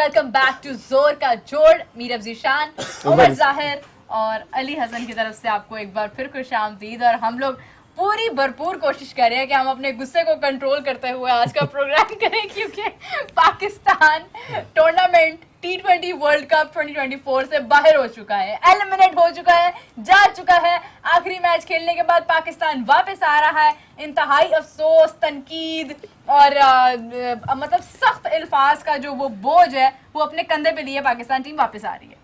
Welcome back to जोर का जोड़। मीरब जीशान, उमर जाहिर और अली हसन की तरफ से आपको एक बार फिर खुशामदीद। और हम लोग पूरी भरपूर कोशिश कर रहे हैं कि हम अपने गुस्से को कंट्रोल करते हुए आज का प्रोग्राम करें, क्योंकि Pakistan tournament T20 world cup 2024 से बाहर हो चुका है, एलिमिनेट हो चुका है, जा चुका है। आखिरी मैच खेलने के बाद पाकिस्तान वापस आ रहा है। इंतहाई अफसोस, तनकीद और मतलब सख्त अल्फाज का जो वो बोझ है वो अपने कंधे पे लिए पाकिस्तान टीम वापस आ रही है।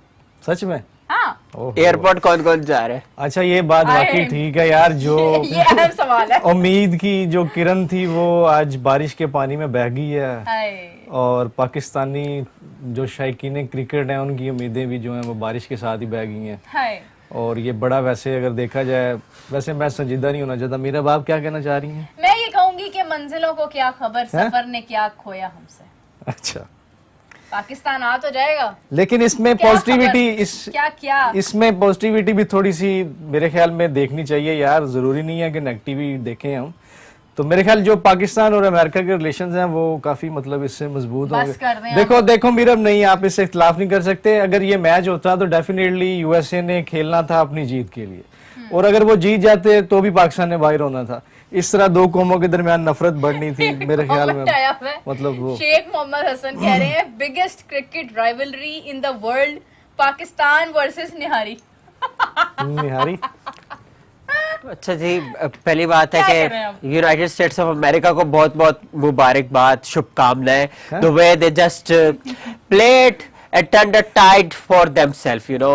सच में? हाँ। एयरपोर्ट कौन कौन जा रहे हैं? अच्छा, ये बात वाकई ठीक है यार। जो ये अहम सवाल है। उम्मीद की जो किरण थी वो आज बारिश के पानी में बह गई है, और पाकिस्तानी जो शायकीन क्रिकेट हैं उनकी उम्मीदें भी जो हैं वो बारिश के साथ ही बह गई हैं। और ये बड़ा, वैसे अगर देखा जाए, वैसे मैं संजीदा नहीं होना चाहता। मेरा बाप क्या कहना चाह रही हैं? मैं ये कहूंगी कि मंजिलों को क्या खबर, सफर ने क्या खोया हमसे। अच्छा, पाकिस्तान आ तो जाएगा, लेकिन इसमें पॉजिटिविटी, क्या इसमें पॉजिटिविटी भी थोड़ी सी मेरे ख्याल में देखनी चाहिए यार। जरूरी नहीं है कि नेगेटिव देखें हम। तो मेरे ख्याल जो पाकिस्तान और अमेरिका के रिलेशंस हैं वो काफी मतलब इससे मजबूत हो गए। देखो मीरब, नहीं, आप इससे इख्तिलाफ नहीं कर सकते। अगर ये मैच होता तो डेफिनेटली यूएसए ने खेलना था अपनी जीत के लिए, और अगर वो जीत जाते तो भी पाकिस्तान ने बाहर होना था। इस तरह दो कौमों के दरमियान नफरत बढ़नी थी मेरे ख्याल में। मतलब वो शेख मोहम्मद हसन कह रहे हैं biggest cricket rivalry in the world, Pakistan versus nihari. Nihari? अच्छा जी, पहली बात है कि यूनाइटेड स्टेट्स ऑफ अमेरिका को बहुत बहुत मुबारकबाद, शुभकामनाएं। The way they just played and turned the tide for themselves. You know,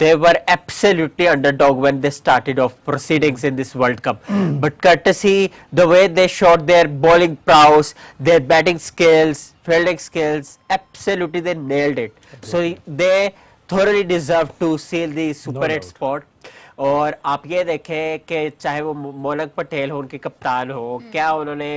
they were absolutely underdog when they started off proceedings in this World Cup. But courtesy, the way they showed their bowling prowess, their batting skills, fielding skills, absolutely they nailed it. So they thoroughly deserve to seal the Super 8 spot. और आप ये देखें कि चाहे वो मोनक पटेल हो, उनके कप्तान हो, क्या उन्होंने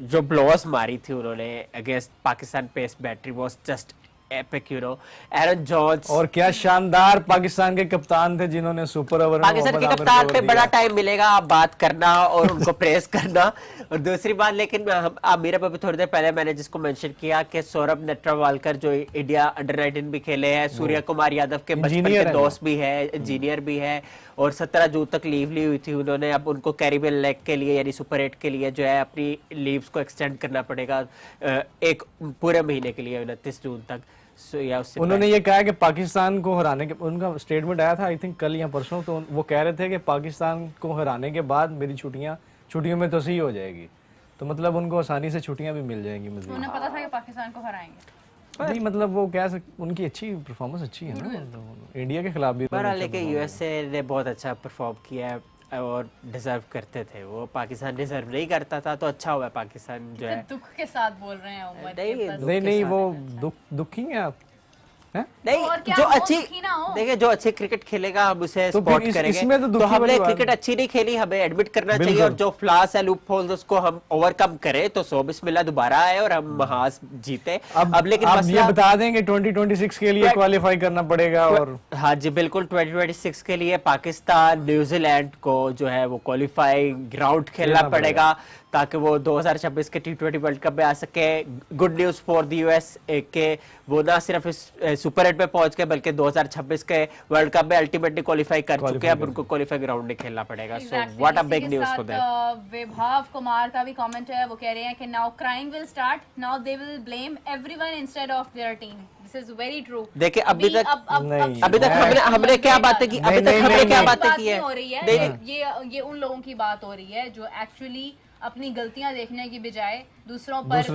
जो ब्लोअर्स मारी थी उन्होंने against Pakistan pace battery was just epic, you know. Aaron Jones, और क्या शानदार पाकिस्तान के कप्तान थे जिन्होंने सुपर ओवर, पाकिस्तान के कप्तान पे बड़ा टाइम मिलेगा आप बात करना और उनको प्रेस करना। और दूसरी बात, लेकिन मेरे पे थोड़ी देर पहले मैंने जिसको मेंशन किया कि सौरभ नेत्रावालकर जो इंडिया अंडर 19 भी खेले हैं, सूर्य कुमार यादव के बचपन के दोस्त भी है, इंजीनियर भी है, और 17 जून तक लीव ली हुई थी उन्होंने। अब उनको कैरिबियन लेग के लिए यानी सुपर 8 के लिए जो है अपनी लीव्स को एक्सटेंड करना पड़ेगा एक पूरे महीने के लिए, 29 जून तक। उन्होंने ये कहा कि पाकिस्तान को हराने के, उनका स्टेटमेंट आया था आई थिंक कल या परसों, तो वो कह रहे थे कि पाकिस्तान को हराने के बाद मेरी छुट्टियों में तो सही हो जाएगी। तो मतलब उनको आसानी से छुट्टियां भी मिल जाएंगी। मुझे उन्हें पता था कि पाकिस्तान को हराएंगे। नहीं, मतलब वो कह सकते, उनकी अच्छी परफॉर्मेंस अच्छी है ना, मतलब इंडिया के खिलाफ भी। लेकिन यूएसए ने बहुत अच्छा परफॉर्म किया है और डिजर्व करते थे वो। पाकिस्तान डिजर्व नहीं करता था, तो अच्छा हुआ पाकिस्तान जो है। दुख के साथ बोल रहे हैं उमर। नहीं, वो दुखी हैं आप? नहीं, जो अच्छी देखिए, जो अच्छे क्रिकेट खेलेगा हम उसे सपोर्ट करेंगे। तो हमने क्रिकेट अच्छी नहीं खेली, हमें एडमिट करना चाहिए, और जो फ्लॉस है, लूप होल्स, उसको हम ओवरकम करें तो सो बिस्मिल्लाह दोबारा आए और हम महाज जीते। अब लेकिन आप ये बता दें कि 2026 के लिए क्वालिफाई करना पड़ेगा। और हाँ जी बिल्कुल, 2026 के लिए पाकिस्तान न्यूजीलैंड को जो है वो क्वालिफाई ग्राउंड खेलना पड़ेगा ताकि वो 2026 के T20 वर्ल्ड कप में आ सके। Good news for the US के वो ना सिर्फ इस सुपर 8 में पहुंच गए बल्कि 2026 के वर्ल्ड कप में अल्टीमेटली क्वालिफाई कर चुके हैं। अब उनको क्वालिफाई ग्राउंड में खेलना पड़ेगा। So what a big news for them. Vibhav Kumar का भी कमेंट है, वो कह रहे हैं कि now crying will start, now they will blame everyone instead of their team. This is very true. देखिए अभी तक हमने क्या बातें की, अभी तक हमने क्या बातें की है? ये उन लोगों की बात हो रही है जो एक्चुअली अपनी गलतियां देखने की बजाय दूसरों पर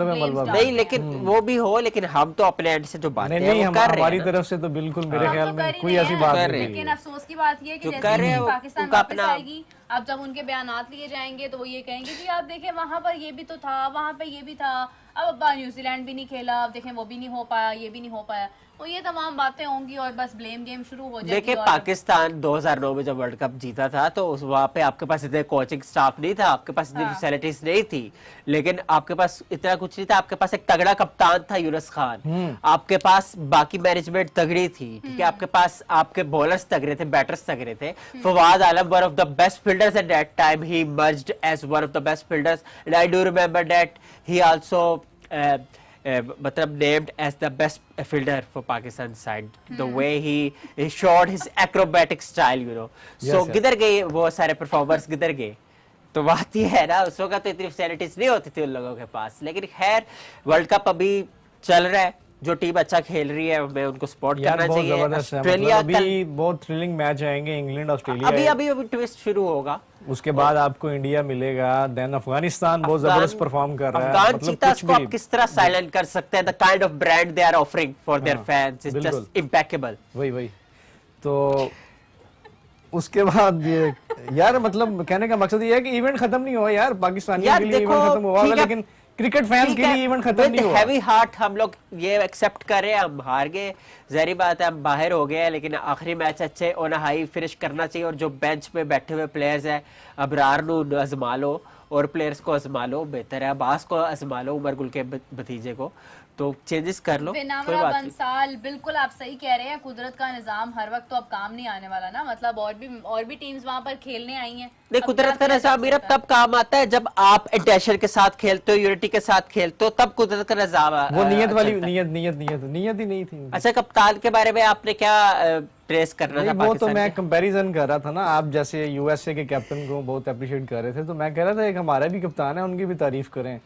नहीं, लेकिन वो भी हो, लेकिन हम तो अपने एंड से जो बातें नहीं, हमारी तरफ से तो बिल्कुल मेरे ख्याल में कोई ऐसी बात नहीं। लेकिन अफसोस की बात ये है कि जैसे पाकिस्तान वापस आएगी, अब जब उनके बयानात लिए जाएंगे तो वो ये कहेंगे कि आप देखें वहां पर ये भी तो था, वहां पे ये भी था, अब न्यूजीलैंड भी नहीं खेला, अब देखें वो भी नहीं हो पाया, ये भी नहीं हो पाया। तो ये तमाम बातें होंगी और बस ब्लेम गेम शुरू हो जाएगी। देखिए पाकिस्तान 2009 में जब वर्ल्ड कप जीता था तो उस वहाँ पे आपके पास इतने कोचिंग स्टाफ नहीं था, आपके पास इतनी फैसिलिटीज नहीं थी, लेकिन आपके पास इतना कुछ नहीं था। आपके पास एक तगड़ा कप्तान था यूनुस खान, आपके पास बाकी मैनेजमेंट तगड़ी थी, ठीक है, आपके पास आपके बॉलर्स तगड़े थे, बैटर्स तगड़े थे। Fawad Alam one of the best fielders at that time, he merged as one of the best fielders and I do remember that he also मतलब named as the best fielder for Pakistan side. The way he showed his acrobatic style, you know. So Yes, किधर गए वो सारे performers, किधर गए? तो बात ये है ना, उस वक्त तो इतनी फैसिलिटीज नहीं होती थी उन लोगों के पास, लेकिन खैर वर्ल्ड कप अभी चल रहा है, जो टीम अच्छा खेल रही है हमें उनको सपोर्ट करना बहुत चाहिए। जबरदस्त है, ऑस्ट्रेलिया मतलब अभी बहुत थ्रिलिंग मैच आएंगे, इंग्लैंड ऑस्ट्रेलिया अभी है। अभी अभी ट्विस्ट शुरू होगा, उसके बाद आपको इंडिया मिलेगा, देन अफगानिस्तान बहुत जबरदस्त परफॉर्म कर रहा है। अफगान मतलब चीतास कुछ को भी आप किस तरह साइलेंट कर सकते हैं? The kind of brand they are offering for their fans is बिल्कुल। Just impeccable. वही तो उसके बाद ये यार मतलब कहने का मकसद ये है कि इवेंट खत्म नहीं हुआ यार, पाकिस्तानियों यार के लिए देखो, इवेंट खत्म हुआ होगा, ठीक है, लेकिन क्रिकेट फैंस के लिए इवेंट खत्म नहीं हुआ। हैवी हार्ट हम लोग ये एक्सेप्ट कर रहे हैं, हम हार गए, जहरी बात है हम बाहर हो गए, लेकिन आखिरी मैच अच्छे ऑन हाई फिनिश करना चाहिए। और जो बेंच पे बैठे हुए प्लेयर्स हैं, अबरार नू आजमा लो और प्लेयर्स को आजमा लो, बेहतर है अब्बास को आजमा लो, उमर गुल के भतीजे को, तो चेंजेस कर लो, कोई विनम्रा बात नहीं। बंसाल, बिल्कुल आप सही कह रहे हैं, कुदरत का निजाम हर वक्त तो अब काम नहीं आने वाला ना, मतलब और भी टीम्स वहां पर खेलने आई हैं। नहीं, अब कुदरत का क्या निजाम कर मेरा सकता है? तब काम आता है जब आप इंटेंशन के साथ खेलते हो, यूनिटी के साथ खेलते हो, तब कुदरत का निजाम वो नियत वाली चलता है। नियत ही नहीं थी। अच्छा, कप्तान के बारे में आपने क्या ट्रेस करना था? नहीं, वो तो पाकिस्तान मैं के? कंपैरिजन कर रहा था ना, आप जैसे यूएसए के कैप्टन को बहुत अप्रिशिएट कर रहे थे, तो मैं कह रहा था एक हमारा भी कप्तान है, उनकी भी तारीफ करें।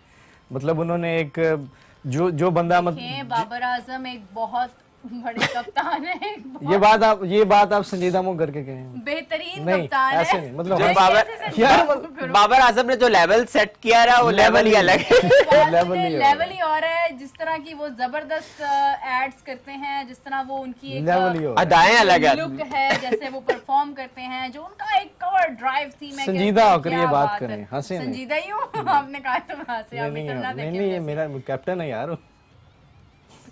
मतलब उन्होंने एक जो बंदा देखें, बाबर आजम एक बहुत बड़े कप्तान है, ये बात आप संजीदा मुंह करके कहें। बेहतरीन नहीं, कप्तान है। ऐसे नहीं, मतलब जो मैं बाबर कैसे संजीदा यार, मुंह करूं? बाबर आजम ने जो लेवल सेट किया ना, वो लेवल ही अलग है। लेवल ही और है, जिस तरह की वो जबरदस्त एड्स करते हैं, जिस तरह वो उनकी लेवल ही एक और अदाएं अलग है। लुक है, जैसे वो परफॉर्म करते हैं, जो उनका एक और ड्राइव थी। मैं संजीदा कहती हूँ, होकर क्या ये बात है। करें, हंसे नहीं। संजीदा ही हूँ, आपने कहा तो मैं हंसे, आप इतना नहीं, ये मेरा कैप्टन है यार।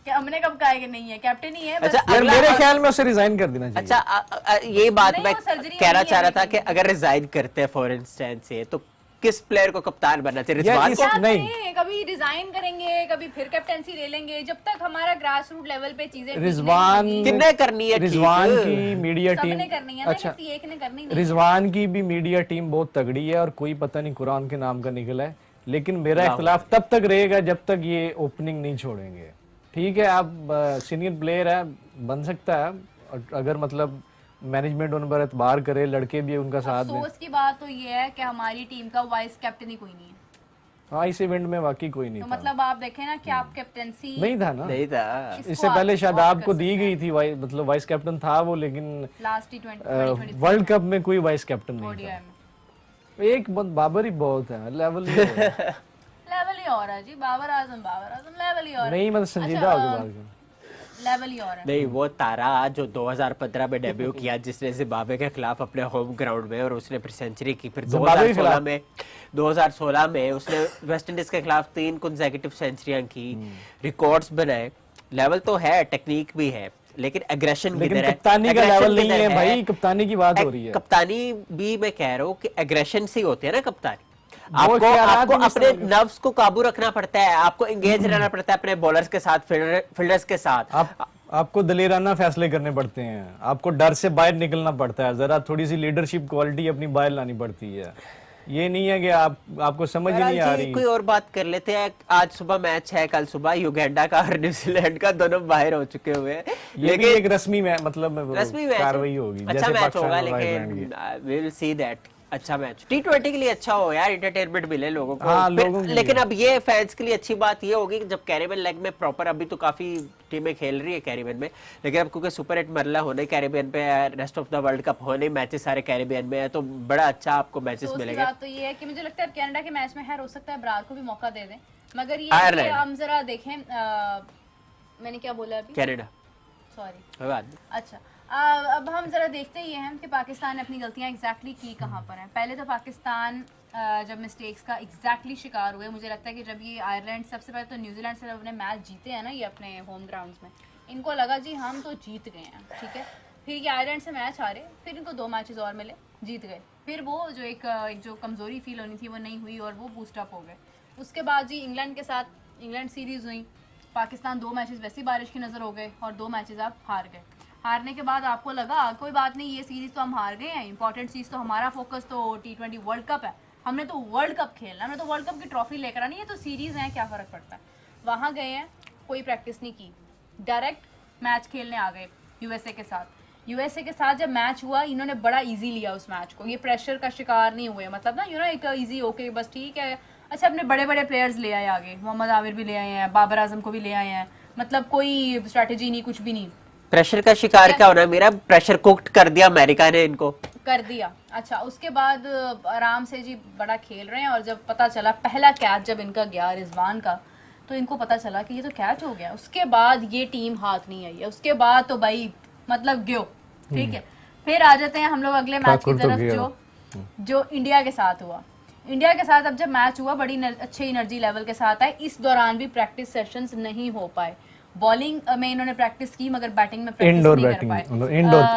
हमने कब कहा है कि नहीं है, कैप्टन ही है बस। अच्छा, यार अगला- मेरे ख्याल में उसे रिजाइन कर देना चाहिए। अच्छा, ये बात नहीं, मैं वो सर्जरी कहना होनी चाह रहा है था लेकिन। कि अगर रिजाइन करते हैं फॉर इंस्टेंस से, तो किस प्लेयर को कप्तान बनना चाहिए? यार, रिजवान इस- को? क्या नहीं। करें, कभी रिजाइन करेंगे, कभी फिर कैप्टनसी ले लेंगे, जब तक हमारा ग्रास रूट लेवल पे चीजें ठीक नहीं रिजवान होंगी। किन्ने करनी है? रिजवान ठीक? की मीडिया टीम, सबने करनी है ना, अच्छा, किसी एक ने करनी नहीं है। रिजवान की भी मीडिया टीम बहुत तगड़ी है और कोई पता नहीं कुरान के नाम का निकला है, लेकिन मेरा इख्तिलाफ तब तक रहेगा जब तक ये ओपनिंग नहीं छोड़ेंगे। ठीक है, आप सीनियर प्लेयर है, बन सकता है, और अगर मतलब मैनेजमेंट उन पर एतबार करे, लड़के भी उनका साथ दें। अफसोस की बात तो ये है कि हमारी टीम का वाइस कैप्टन ही कोई नहीं है, हाँ, इस इवेंट में वाकई कोई नहीं तो था। मतलब आप देखें ना कि आप कैप्टनसी नहीं था ना, नहीं था। इसको इससे आप पहले stop शादाब कर को दी सकते गई थी मतलब वाइस कैप्टन था वो, लेकिन लास्ट T20 वर्ल्ड कप में कोई वाइस कैप्टन नहीं ODI था। में एक बाबर ही बहुत है, लेवल ही और है। लेवल ही और है जी। बाबर आजम लेवल ही और है। नहीं, मतलब संजीदा अच्छा, होकर बात करें। लेवल ही और है। नहीं, वो तारा जो 2015 में डेब्यू किया, जिसने जिम्बाब्वे के खिलाफ अपने होम ग्राउंड में, और उसने फिर सेंचुरी की, फिर जिम्बाब्वे के 2016 में उसने वेस्ट इंडीज के खिलाफ 3 कंसेक्यूटिव सेंचुरियां की, रिकॉर्ड्स बनाए। लेवल तो है, टेक्निक भी है, लेकिन एग्रेशन लेकिन किधर है? कप्तानी का Aggression लेवल नहीं किधर है भाई, कप्तानी की बात हो रही है। कप्तानी भी मैं कह रहा हूँ कि एग्रेशन से ही होती है ना कप्तानी। वो आपको ख्यालात आपको ही नहीं अपने समझ- नर्व्स को काबू रखना पड़ता है, आपको एंगेज रहना पड़ता है अपने बॉलर्स के साथ, फील्डर्स के साथ। आपको दलेराना फैसले करने पड़ते हैं, आपको डर से बाहर निकलना पड़ता है, जरा थोड़ी सी लीडरशिप क्वालिटी अपनी बाहर लानी पड़ती है। ये नहीं है कि आपको समझ ही नहीं आ बहरहाल जी, रही। कोई और बात कर लेते हैं। आज सुबह मैच है, कल सुबह युगांडा का और न्यूजीलैंड का, दोनों बाहर हो चुके हुए हैं, ये भी एक रस्मी मतलब रस्मी मैच कार्रवाई होगी, अच्छा जैसे मैच पाकिस्तान होगा, और आयरलैंड की। लेकिन वी विल सी दैट। अच्छा मैच T20 के लिए अच्छा हो यार, एंटरटेनमेंट मिले लोगों को। हाँ, फिर- लोगों के लेकिन लिए। अब ये फैंस के लिए अच्छी बात ये होगी कि जब कैरिबियन लेग में प्रॉपर, अभी तो काफी टीमें खेल रही है कैरिबियन में, लेकिन अब क्योंकि सुपर 8 मरला होने कैरिबियन पे, rest of the world cup होने, मैचेस सारे कैरिबियन में है, तो बड़ा अच्छा आपको मैचेस अफसोस की मिलेंगे। बात तो ये है कि मुझे लगता है कनाडा के मैच में खैर हो सकता है ब्रार को भी मौका दे दें, मगर ये है कि आयरलैंड। हम जरा देखें, मैंने क्या बोला अभी, कनाडा, सॉरी। कोई बात नहीं। अच्छा, अब हम जरा देखते ही हैं कि पाकिस्तान ने अपनी गलतियां एग्जैक्टली की कहाँ पर हैं। पहले तो पाकिस्तान जब मिस्टेक्स का एग्जैक्टली शिकार हुए, मुझे लगता है कि जब ये आयरलैंड, सबसे पहले तो न्यूजीलैंड से जब अपने मैच जीते हैं ना ये अपने होम ग्राउंड्स में, इनको लगा जी हम तो जीत गए हैं, ठीक है। फिर ये आयरलैंड से मैच हारे, फिर इनको 2 मैचेस और मिले, जीत गए, फिर वो जो एक जो कमज़ोरी फील होनी थी वो नहीं हुई और वो बूस्ट अप हो गए। उसके बाद जी इंग्लैंड के साथ इंग्लैंड सीरीज़ हुई, पाकिस्तान 2 मैचेस वैसी बारिश की नज़र हो गए और 2 मैचेस आप हार गए। हारने के बाद आपको लगा कोई बात नहीं, ये सीरीज तो हम हार गए हैं, इंपॉर्टेंट चीज़ तो हमारा फोकस तो T20 वर्ल्ड कप है, हमने तो वर्ल्ड कप खेलना है, हमने तो वर्ल्ड कप की ट्रॉफी लेकर आनी है, तो सीरीज है क्या फ़र्क पड़ता है। वहां गए हैं, कोई प्रैक्टिस नहीं की, डायरेक्ट मैच खेलने आ गए यूएसए के साथ। यूएसए के साथ जब मैच हुआ, इन्होंने बड़ा इजी लिया उस मैच को, ये प्रेशर का शिकार नहीं हुए, मतलब ना एक इजी ओके बस ठीक है। अच्छा, अपने बड़े बड़े प्लेयर्स ले आए आगे, मोहम्मद आमिर भी ले आए हैं, बाबर आजम को भी ले आए हैं, मतलब कोई स्ट्रैटेजी नहीं, कुछ भी नहीं। प्रेशर का शिकार क्या होना, मेरा प्रेशर कुक्ड कर दिया अमेरिका ने, इनको कर दिया। अच्छा, उसके बाद आराम से जी बड़ा खेल रहे हैं, और जब पता चला पहला कैच जब इनका गया रिजवान का, तो इनको पता चला कि ये तो कैच हो गया। उसके बाद ये टीम हाथ नहीं आई है, उसके बाद तो भाई मतलब गयो, ठीक है। फिर आ जाते हैं हम लोग अगले मैच की तरफ, जो इंडिया के साथ हुआ। इंडिया के साथ अब जब मैच हुआ, बड़ी अच्छे एनर्जी लेवल के साथ आए। इस दौरान भी प्रैक्टिस सेशंस नहीं हो पाए। बॉलिंग में इन्होंने प्रैक्टिस की, मगर बैटिंग में प्रैक्टिस नहीं कर पाए।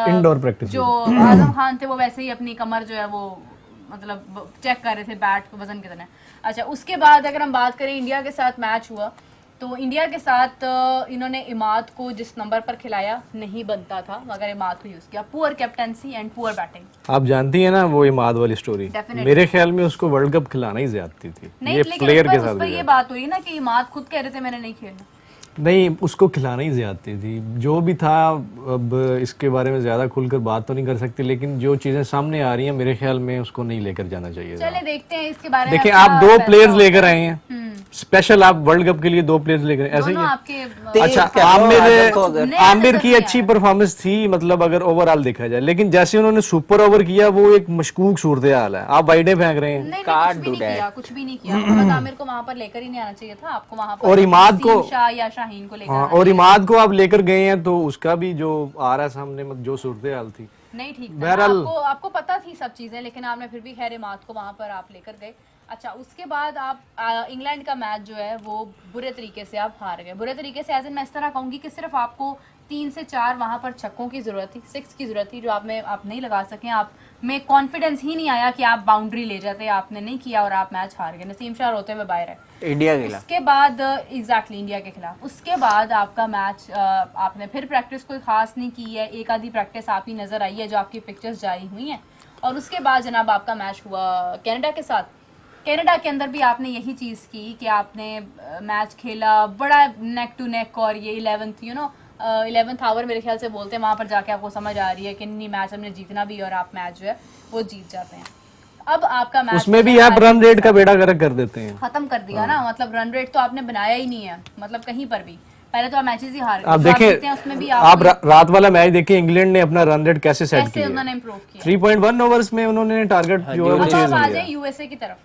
इंडोर प्रैक्टिस जो आजम खान थे वो वैसे ही अपनी कमर जो है वो मतलब चेक कर रहे थे बैट वजन कितना है। अच्छा, उसके बाद अगर हम बात करें इंडिया के साथ मैच हुआ, तो इंडिया के साथ इन्होंने इमाद को जिस नंबर पर खिलाया नहीं बनता था, मगर इमाद को यूज किया। Poor captaincy and poor batting. आप जानती है ना वो इमाद वाली स्टोरी, मेरे ख्याल में उसको वर्ल्ड कप खिलाना ही ज्यादती थी। ये प्लेयर के साथ ये बात हुई ना कि इमाद खुद कह रहे थे मैंने नहीं खेलना, नहीं, उसको खिलाना ही ज्यादती थी। जो भी था, अब इसके बारे में ज्यादा खुलकर बात तो नहीं कर सकती, लेकिन जो चीजें सामने आ रही हैं मेरे ख्याल में उसको नहीं लेकर जाना चाहिए। चले देखते हैं इसके बारे में। देखिए, आप 2 प्लेयर्स लेकर आए हैं स्पेशल, आप वर्ल्ड कप के लिए 2 प्लेयर्स लेकर ऐसे ही। अच्छा, आमिर की अच्छी परफॉर्मेंस थी, मतलब अगर ओवरऑल देखा जाए, लेकिन जैसे उन्होंने सुपर ओवर किया वो एक मशकूक सूरत हाल है। आप वाइडे फेंक रहे हैं, कुछ भी नहीं किया। मोहम्मद आमिर को वहां पर लेकर ही नहीं आना चाहिए था आपको, वहां पर और इमाद को या शाहीन को लेकर। हाँ, और इमाद को आप लेकर गए हैं, तो उसका भी जो आ रहा है सामने, मतलब जो सूरत हाल थी नहीं ठीक था। आपको पता थी सब चीजें, लेकिन आपने फिर भी खैर इमाद को वहां पर आप लेकर गए। अच्छा, उसके बाद आप इंग्लैंड का मैच जो है वो बुरे तरीके से आप हार गए। बुरे तरीके से एज इन मैं इस तरह कहूंगी कि सिर्फ आपको 3 से 4 वहां पर छक्कों की जरूरत थी, 6 की जरूरत थी, जो आप नहीं लगा सके। आप में कॉन्फिडेंस ही नहीं आया कि आप बाउंड्री ले जाते, आपने नहीं किया और आप मैच हार गए। नसीम शाह रोते हुए बाहर है इंडिया के खिलाफ। उसके बाद एग्जैक्टली इंडिया के खिलाफ। उसके बाद आपका मैच, आपने फिर प्रैक्टिस कोई खास नहीं की है, एक आधी प्रैक्टिस आप ही नजर आई है जो आपकी पिक्चर्स जारी हुई हैं। और उसके बाद जनाब आपका मैच हुआ कनाडा के साथ। कनाडा के अंदर भी आपने यही चीज़ की कि आपने मैच खेला बड़ा नेक टू नेक, और ये 11th आवर मेरे ख्याल से बोलते हैं, वहाँ पर जाके आपको समझ आ रही है कि नहीं मैच हमने जीतना भी, और आप मैच जो है वो जीत जाते हैं। अब आपका मैच उसमें भी आप रन रेट का बेड़ा गर्क कर देते हैं, खत्म कर दिया ना, मतलब रन रेट तो आपने बनाया ही नहीं है, मतलब कहीं पर भी। पहले तो आप मैचेस ही हार गए। आप देखें, उसमें भी आप रात वाला मैच देखिए, इंग्लैंड ने अपना रन रेट कैसे सेट किया, उन्होंने इंप्रूव किया। 3.1 ओवर्स में उन्होंने टारगेट जो है वो चेज किया। किया। यूएसए की तरफ,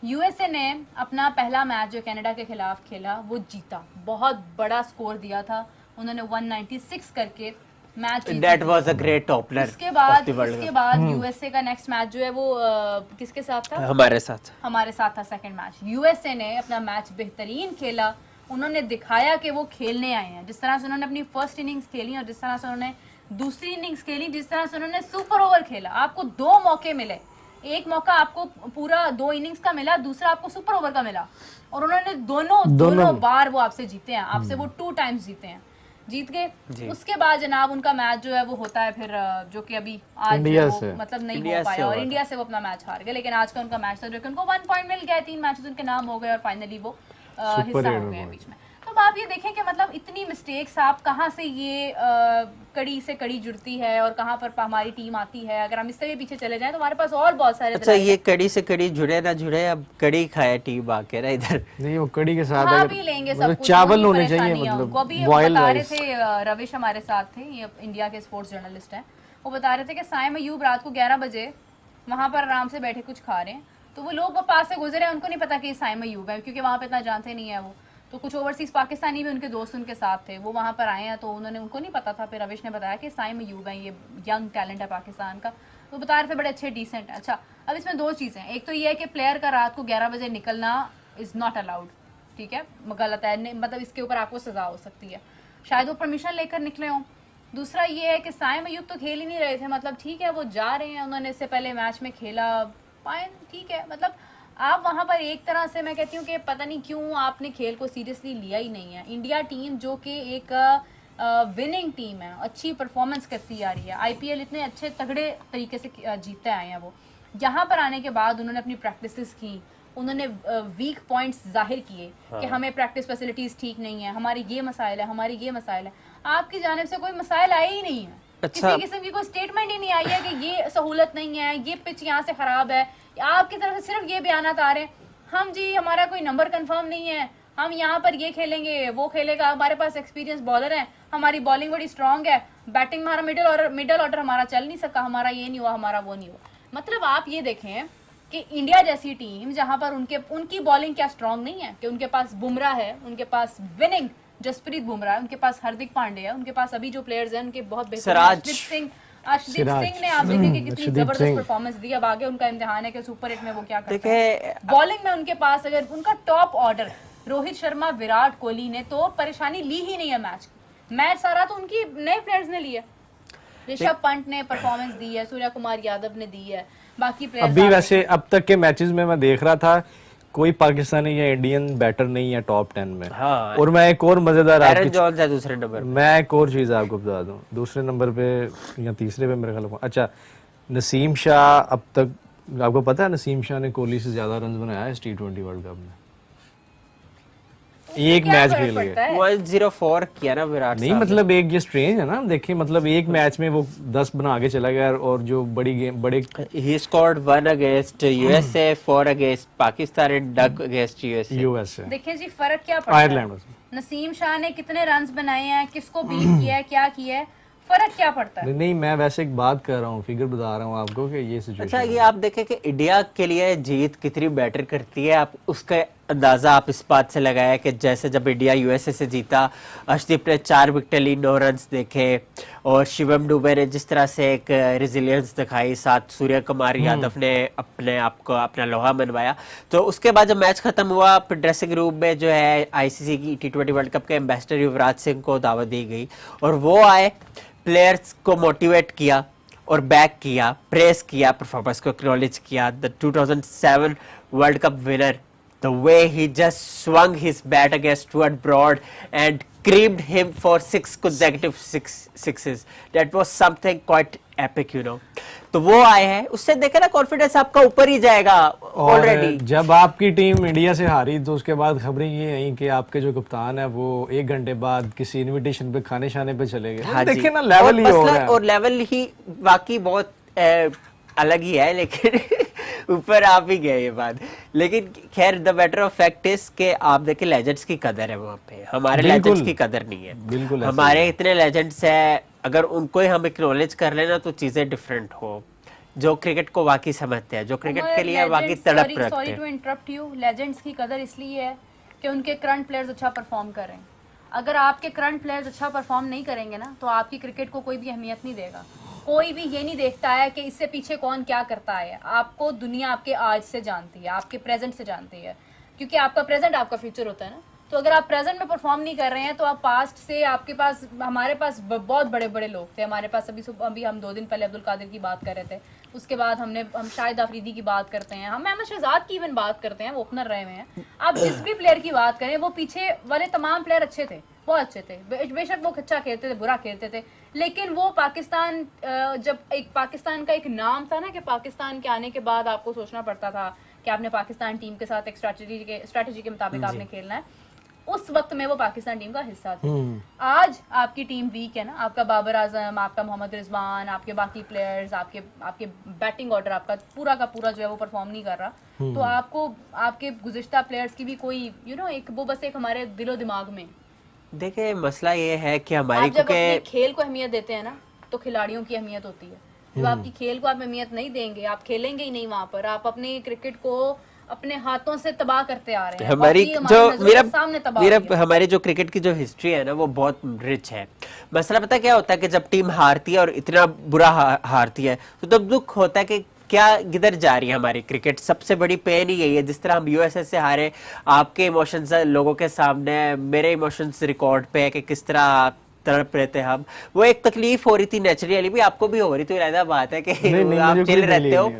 यूएसए ने अपना पहला मैच जो कनाडा के खिलाफ खेला वो जीता, बहुत बड़ा स्कोर दिया था उन्होंने, 196 करके मैच जीता। That was a great opener। उसके बाद यूएसए का नेक्स्ट मैच जो है वो किसके साथ था? हमारे साथ था सेकंड मैच। यूएसए ने अपना मैच बेहतरीन खेला, उन्होंने दिखाया कि वो खेलने आए हैं। जिस तरह से उन्होंने अपनी फर्स्ट इनिंग्स खेली और जिस तरह से उन्होंने दूसरी इनिंग्स खेली, जिस तरह से उन्होंने सुपर ओवर खेला, आपको 2 मौके मिले। एक मौका आपको पूरा 2 इनिंग्स का मिला, दूसरा आपको सुपर ओवर का मिला, और उन्होंने दोनों बार वो आपसे जीते हैं, आपसे वो 2 टाइम्स जीत गए। उसके बाद जनाब उनका मैच जो है वो होता है फिर, जो कि अभी आज मतलब नहीं हो पाया, और इंडिया से वो अपना मैच हार गए। लेकिन आज का उनका मैच था जो कि उनको 1 पॉइंट मिल गया, 3 मैचेस उनके नाम हो गए और फाइनली वो हिस्सा हो गए बीच में। तो आप ये देखें कि मतलब इतनी मिस्टेक्स, आप कहाँ से ये कड़ी से कड़ी जुड़ती है और कहाँ पर हमारी टीम आती है। अगर हम इससे भी पीछे चले जाएं तो हमारे पास और बहुत सारे। अच्छा, ये कड़ी से कड़ी जुड़े ना जुड़े, अब कड़ी खाए टीम आके ना इधर, नहीं वो कड़ी के साथ अगर लेंगे सब कुछ, चावल होने चाहिए, मतलब अभी बता रहे थे रविश हमारे साथ थे, ये इंडिया के स्पोर्ट्स जर्नलिस्ट हैं, वो बता रहे थे कि साइम अयूब रात को 11 बजे वहाँ पर आराम से बैठे कुछ खा रहे हैं, तो वो लोग पास से गुजरे, उनको नहीं पता कि साइम अयूब है, क्योंकि वहाँ पे इतना जानते नहीं है वो। तो कुछ ओवरसीज पाकिस्तानी भी उनके दोस्त उनके साथ थे, वो वहाँ पर आए हैं, तो उनको नहीं पता था। फिर रविश ने बताया कि साइम अयूब है, ये यंग टैलेंट है पाकिस्तान का, तो बता रहे थे बड़े अच्छे डिसेंट। अच्छा, अब इसमें 2 चीज़ें, एक तो ये है कि प्लेयर का रात को 11 बजे निकलना इज़ नॉट अलाउड, ठीक है, गलत है, मतलब इसके ऊपर आपको सजा हो सकती है, शायद वो परमिशन लेकर निकले हों। दूसरा ये है कि साइम अयूब तो खेल ही नहीं रहे थे, मतलब ठीक है वो जा रहे हैं, उन्होंने इससे पहले मैच में खेला, फाइन, ठीक है, मतलब आप वहाँ पर एक तरह से मैं कहती हूँ कि पता नहीं क्यों आपने खेल को सीरियसली लिया ही नहीं है। इंडिया टीम जो कि एक विनिंग टीम है, अच्छी परफॉर्मेंस करती आ रही है, आईपीएल इतने अच्छे तगड़े तरीके से जीतते आए हैं वो, यहाँ पर आने के बाद उन्होंने अपनी प्रैक्टिसेस की, उन्होंने वीक पॉइंट्स जाहिर किए कि हमें प्रैक्टिस फैसिलिटीज ठीक नहीं है, हमारी ये मसाइल है, हमारी ये मसाइल है। आपकी जानिब से कोई मसाइल आए ही नहीं है। अच्छा। किसी किस्म की कोई स्टेटमेंट ही नहीं आई है कि ये सहूलत नहीं है, ये पिच यहाँ से खराब है। आपकी तरफ से सिर्फ ये बयान आ रहे हैं, हम जी हमारा कोई नंबर कंफर्म नहीं है, हम यहाँ पर ये खेलेंगे वो खेलेगा, हमारे पास एक्सपीरियंस बॉलर हैं, हमारी बॉलिंग बड़ी स्ट्रांग है, बैटिंग में हमारा मिडल ऑर्डर हमारा चल नहीं सका, हमारा ये नहीं हुआ, हमारा वो नहीं हुआ। मतलब आप ये देखें कि इंडिया जैसी टीम जहां पर उनकी बॉलिंग क्या स्ट्रांग नहीं है कि उनके पास बुमराह है, उनके पास विनिंग जसप्रीत बुमराह है, उनके पास हार्दिक पांडे है, उनके पास अभी जो प्लेयर्स हैं उनके बहुत बेहतर अर्शदीप सिंह ने आप देखेंगे कितनी जबरदस्त परफॉर्मेंस दी। अब आगे उनका इम्तिहान है कि सुपर 8 में वो क्या करते हैं। बॉलिंग में उनके पास अगर उनका टॉप ऑर्डर रोहित शर्मा, विराट कोहली ने तो परेशानी ली ही नहीं है। मैच सारा तो उनकी नए प्लेयर्स ने लिया। ऋषभ पंत ने परफॉर्मेंस दी है, सूर्य कुमार यादव ने दी है, बाकी प्लेयर्स अभी वैसे अब तक के मैचेस में मैं देख रहा था कोई पाकिस्तानी या इंडियन बैटर नहीं है टॉप 10 में। हाँ। और मैं एक और मजेदार एरन जॉन्स है दूसरे नंबर, मैं एक और चीज आपको बता दूं, दूसरे नंबर पे या तीसरे पे मेरे ख्याल में, अच्छा नसीम शाह। अब तक आपको पता है नसीम शाह ने कोहली से ज्यादा रन बनाया है T20 वर्ल्ड कप में, एक मैच खेल गए 104 किया ना विराट नहीं। मतलब एक ये स्ट्रेंज है ना, देखिए मतलब एक मैच में वो 10 बना के चला गया। और जो बड़ी गेम बड़े he scored 1 against USA, 4 against Pakistan and duck against USA. देखिए जी फर्क क्या पड़ता है, आयरलैंड नसीम शाह ने कितने रन्स बनाए हैं, किसको बीट किया है, क्या किया है, फर्क क्या पड़ता है। नहीं मैं वैसे एक बात कर रहा हूँ, फिगर बता रहा हूँ आपको कि ये सिचुएशन। अच्छा ये आप देखें कि इंडिया के लिए जीत कितनी बेटर करती है, आप उसका अंदाजा आप इस बात से लगाया कि जैसे जब इंडिया यूएसए से जीता, अर्शदीप ने 4 विकेट ली, 9 रन्स देखे, और शिवम दुबे ने जिस तरह से एक रेजिलियंस दिखाई, साथ सूर्य कुमार यादव ने अपने आप को अपना लोहा मनवाया। तो उसके बाद जब मैच खत्म हुआ, फिर ड्रेसिंग रूम में जो है आईसीसी की T20 वर्ल्ड कप के एम्बेसडर युवराज सिंह को दावत दी गई और वो आए, प्लेयर्स को मोटिवेट किया और बैक किया, प्रेस किया, परफॉर्मेंस को एक्नॉलेज किया। The 2007 world cup winner, the way he just swung his bat against Stuart Broad and creamed him for 6 consecutive sixes. That was something quite epic, you know. तो वो आए हैं, उससे देखे ना कॉन्फिडेंस आपका ऊपर ही जाएगा ऑलरेडी। जब आपकी टीम इंडिया से हारी तो उसके बाद खबरें ये आई कि आपके जो कप्तान है वो 1 घंटे बाद किसी इनविटेशन पे खाने शाने पे चले गए। हाँ देखिए ना लेवल ही हो रहा है, और लेवल ही वाकई बहुत अलग ही है, लेकिन ऊपर आप ही गए ये बात। लेकिन खैर the matter of fact is के आप देखिए लेजेंड्स की कदर है वहाँ पे, हमारे लेजेंड्स की कदर नहीं है। बिल्कुल हमारे इतने लेजेंड्स है, अगर उनको ही हम एक्नॉलेज कर लेना तो चीजें डिफरेंट हो, जो क्रिकेट को वाकई समझते हैं, जो क्रिकेट के लिए वाकई तड़प रखते हैं। Sorry to interrupt you, legends की कदर इसलिए है कि उनके करंट प्लेयर्स अच्छा परफॉर्म कर रहे हैं। अगर आपके करंट प्लेयर्स अच्छा परफॉर्म नहीं करेंगे ना तो आपकी क्रिकेट को कोई भी अहमियत नहीं देगा। कोई भी ये नहीं देखता है कि इससे पीछे कौन क्या करता है। आपको दुनिया आपके आज से जानती है, आपके प्रेजेंट से जानती है, क्योंकि आपका प्रेजेंट आपका फ्यूचर होता है ना। तो अगर आप प्रेजेंट में परफॉर्म नहीं कर रहे हैं तो आप पास्ट से, आपके पास, हमारे पास बहुत बड़े बड़े लोग थे। हमारे पास अभी हम 2 दिन पहले अब्दुल कादिर की बात कर रहे थे, उसके बाद हम शाहिद अफरीदी की बात करते हैं, हम अहमद शहजाद की इवन बात करते हैं, वो ओपनर रहे हुए हैं। आप जिस भी प्लेयर की बात करें, वो पीछे वाले तमाम प्लेयर अच्छे थे, बहुत अच्छे थे। बेशक वो अच्छा खेलते थे, बुरा खेलते थे, लेकिन वो पाकिस्तान, जब एक पाकिस्तान का एक नाम था ना कि पाकिस्तान के आने के बाद आपको सोचना पड़ता था कि आपने पाकिस्तान टीम के साथ एक स्ट्रैटेजी के मुताबिक आपने खेलना है, उस वक्त में वो पाकिस्तान टीम का हिस्सा थे। आज आपकी टीम वीक है ना, आपका बाबर आजम, आपका मोहम्मद रिजवान, आपके बाकी प्लेयर्स, आपके बैटिंग ऑर्डर आपका पूरा का पूरा जो है वो परफॉर्म नहीं कर रहा, तो आपको आपके गुज़िश्ता प्लेयर्स की भी कोई एक वो बस एक हमारे दिलो दिमाग में। देखिए मसला ये है कि हमारी जब अपने खेल को अहमियत देते हैं ना तो खिलाड़ियों की अहमियत होती है। जब आपकी खेल को आप अहमियत नहीं देंगे, आप खेलेंगे ही नहीं वहां पर, आप अपने क्रिकेट को अपने हाथों से तबाह करते आ रहे हैं। हमारी जो क्रिकेट की जो हिस्ट्री है ना वो बहुत रिच है। मसला पता क्या होता है कि जब टीम हारती है और इतना बुरा हारती है तो तब दुख होता है कि क्या किधर जा रही है हमारी क्रिकेट। सबसे बड़ी पेन ही यही है। जिस तरह हम यूएसए से हारे, आपके इमोशंस लोगों के सामने, मेरे इमोशंस रिकॉर्ड पे है कि किस तरह तड़प रहे थे हम। वो एक तकलीफ हो रही थी नेचुरली, भी आपको भी हो रही थी, इरादा बात है कि आप चिल रहते हो,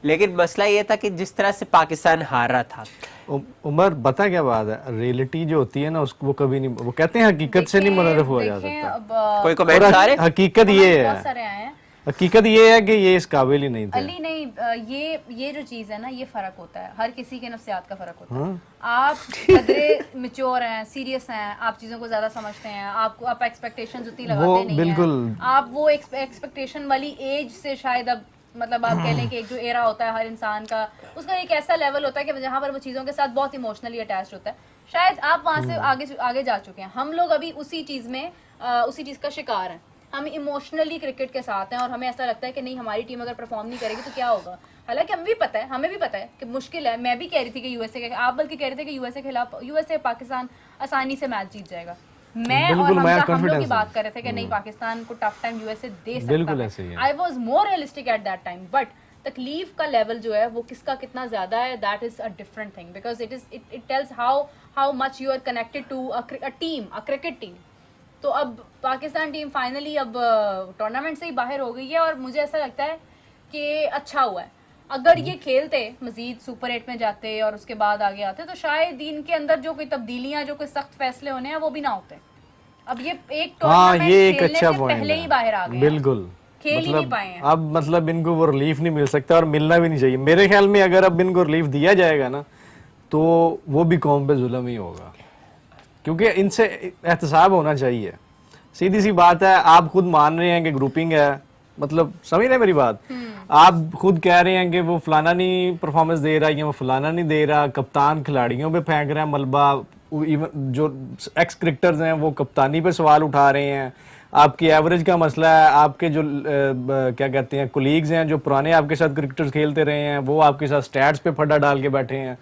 लेकिन मसला ये था कि जिस तरह से पाकिस्तान हार रहा था। उमर बता क्या बात है, रियलिटी जो होती है ना उसको वो कभी नहीं, वो कहते हैं हकीकत से नहीं मुनर्रफ हुआ जा सकता। कोई कमेंट आ रहे, हकीकत ये है, बहुत सारे आए हैं। हकीकत ये है कि ये इस काबिल ही नहीं थे। अली नहीं, ये जो चीज है ना, ये फर्क होता है, हर किसी के नफ्सियात का फर्क होता है। आप कदरे मैच्योर हैं, सीरियस हैं, आप चीजों को ज्यादा समझते हैं, आप एक्सपेक्टेशंस उतनी लगाते नहीं हैं, आप वो एक्सपेक्टेशन वाली एज से शायद अब मतलब आप कह लें कि एक जो एरा होता है हर इंसान का, उसका एक ऐसा लेवल होता है कि जहाँ पर वो चीज़ों के साथ बहुत इमोशनली अटैच्ड होता है, शायद आप वहाँ से आगे जा चुके हैं। हम लोग अभी उसी चीज़ में उसी चीज़ का शिकार हैं। हम इमोशनली क्रिकेट के साथ हैं और हमें ऐसा लगता है कि नहीं, हमारी टीम अगर परफॉर्म नहीं करेगी तो क्या होगा। हालांकि हमें भी पता है कि मुश्किल है। मैं भी कह रही थी कि यूएसए के, आप बल्कि कह रहे थे कि यूएसए के खिलाफ यूएसए पाकिस्तान आसानी से मैच जीत जाएगा। मैं और हम लोग की बात कर रहे थे कि नहीं, पाकिस्तान को टफ टाइम यूएसए दे सकता है। I was more realistic eight that time, but तकलीफ का लेवल जो है वो किसका कितना ज्यादा है, that is a different thing, because it tells how much you are connected to a cricket team. तो अब पाकिस्तान टीम फाइनली अब टूर्नामेंट से ही बाहर हो गई है और मुझे ऐसा लगता है कि अच्छा हुआ है। अगर ये खेलते मजीद सुपर 8 में जाते और उसके बाद आगे आते तो शायद इनके अंदर जो कोई तब्दीलियां, जो कोई सख्त फैसले होने हैं वो भी ना होते। अब ये एक टूर्नामेंट खेलने से पहले ही बाहर आ गए, बिल्कुल खेल ही नहीं पाए हैं। अब मतलब इनको वो रिलीफ नहीं मिल सकता और मिलना भी नहीं चाहिए मेरे ख्याल में। अगर अब इनको रिलीफ दिया जाएगा ना तो वो भी कौम पे जुल्म ही होगा, क्योंकि इनसे एहतसाब होना चाहिए। सीधी सी बात है, आप खुद मान रहे हैं कि ग्रुपिंग है, मतलब समझ रहे हैं मेरी बात। आप खुद कह रहे हैं कि वो फलाना नहीं परफॉर्मेंस दे रहा या वो फलाना नहीं दे रहा, कप्तान खिलाड़ियों पे फेंक रहा है मलबा, इवन जो एक्स क्रिकेटर्स हैं वो कप्तानी पे सवाल उठा रहे हैं। आपकी एवरेज का मसला है, आपके जो क्या कहते हैं कोलीग्स हैं जो पुराने आपके साथ क्रिकेटर्स खेलते रहे हैं वो आपके साथ स्टैट्स पे फटा डाल के बैठे हैं।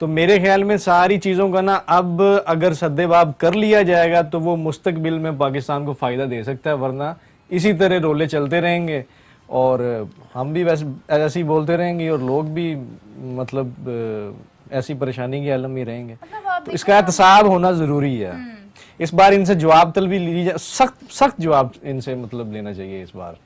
तो मेरे ख्याल में सारी चीज़ों का ना अब अगर सद्देबाब कर लिया जाएगा तो वो मुस्तकबिल में पाकिस्तान को फ़ायदा दे सकता है, वरना इसी तरह रोले चलते रहेंगे और हम भी वैसे ऐसे ही बोलते रहेंगे और लोग भी मतलब ऐसी परेशानी के आलम में रहेंगे। तो इसका एहतसाब होना ज़रूरी है। इस बार इनसे जवाब तलबी ली जाए, सख्त जवाब इनसे मतलब लेना चाहिए इस बार।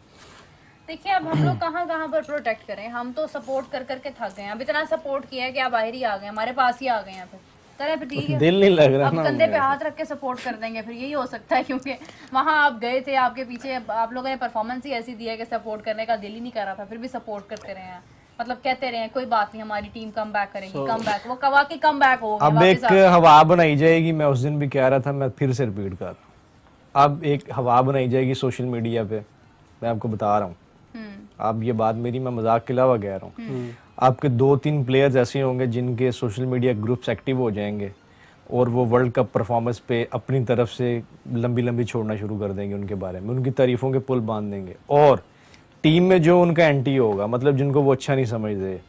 देखिए अब हम लोग कहाँ पर प्रोटेक्ट करें, हम तो सपोर्ट कर करके थक गए हैं। अब इतना सपोर्ट किया है कि आप बाहर ही आ गए, हमारे पास ही आ गए हैं, फिर ठीक है, दिल नहीं लग रहा अब कंधे पे हाथ रख के सपोर्ट कर देंगे, फिर यही हो सकता है। क्योंकि वहाँ आप गए थे, आपके पीछे आप लोगों ने परफॉर्मेंस ही ऐसी दी है कि सपोर्ट करने का दिल ही नहीं कर रहा था, फिर भी सपोर्ट करते रहे हैं। मतलब कहते रहे कोई बात नहीं, हमारी टीम कम बैक करेगी, कम बैक, वो कवा के कम बैक हो। अब एक हवा बनाई जाएगी, मैं उस दिन भी कह रहा था, मैं फिर से रिपीट कर, अब एक हवा बनाई जाएगी सोशल मीडिया पे, मैं आपको बता रहा हूँ। आप ये बात मेरी मैं मजाक के अलावा कह रहा हूँ। आपके 2-3 प्लेयर्स ऐसे होंगे जिनके सोशल मीडिया ग्रुप्स एक्टिव हो जाएंगे और वो वर्ल्ड कप परफॉर्मेंस पे अपनी तरफ से लंबी छोड़ना शुरू कर देंगे, उनके बारे में उनकी तारीफों के पुल बांध देंगे। और टीम में जो उनका एंटी होगा, मतलब जिनको वो अच्छा नहीं समझते,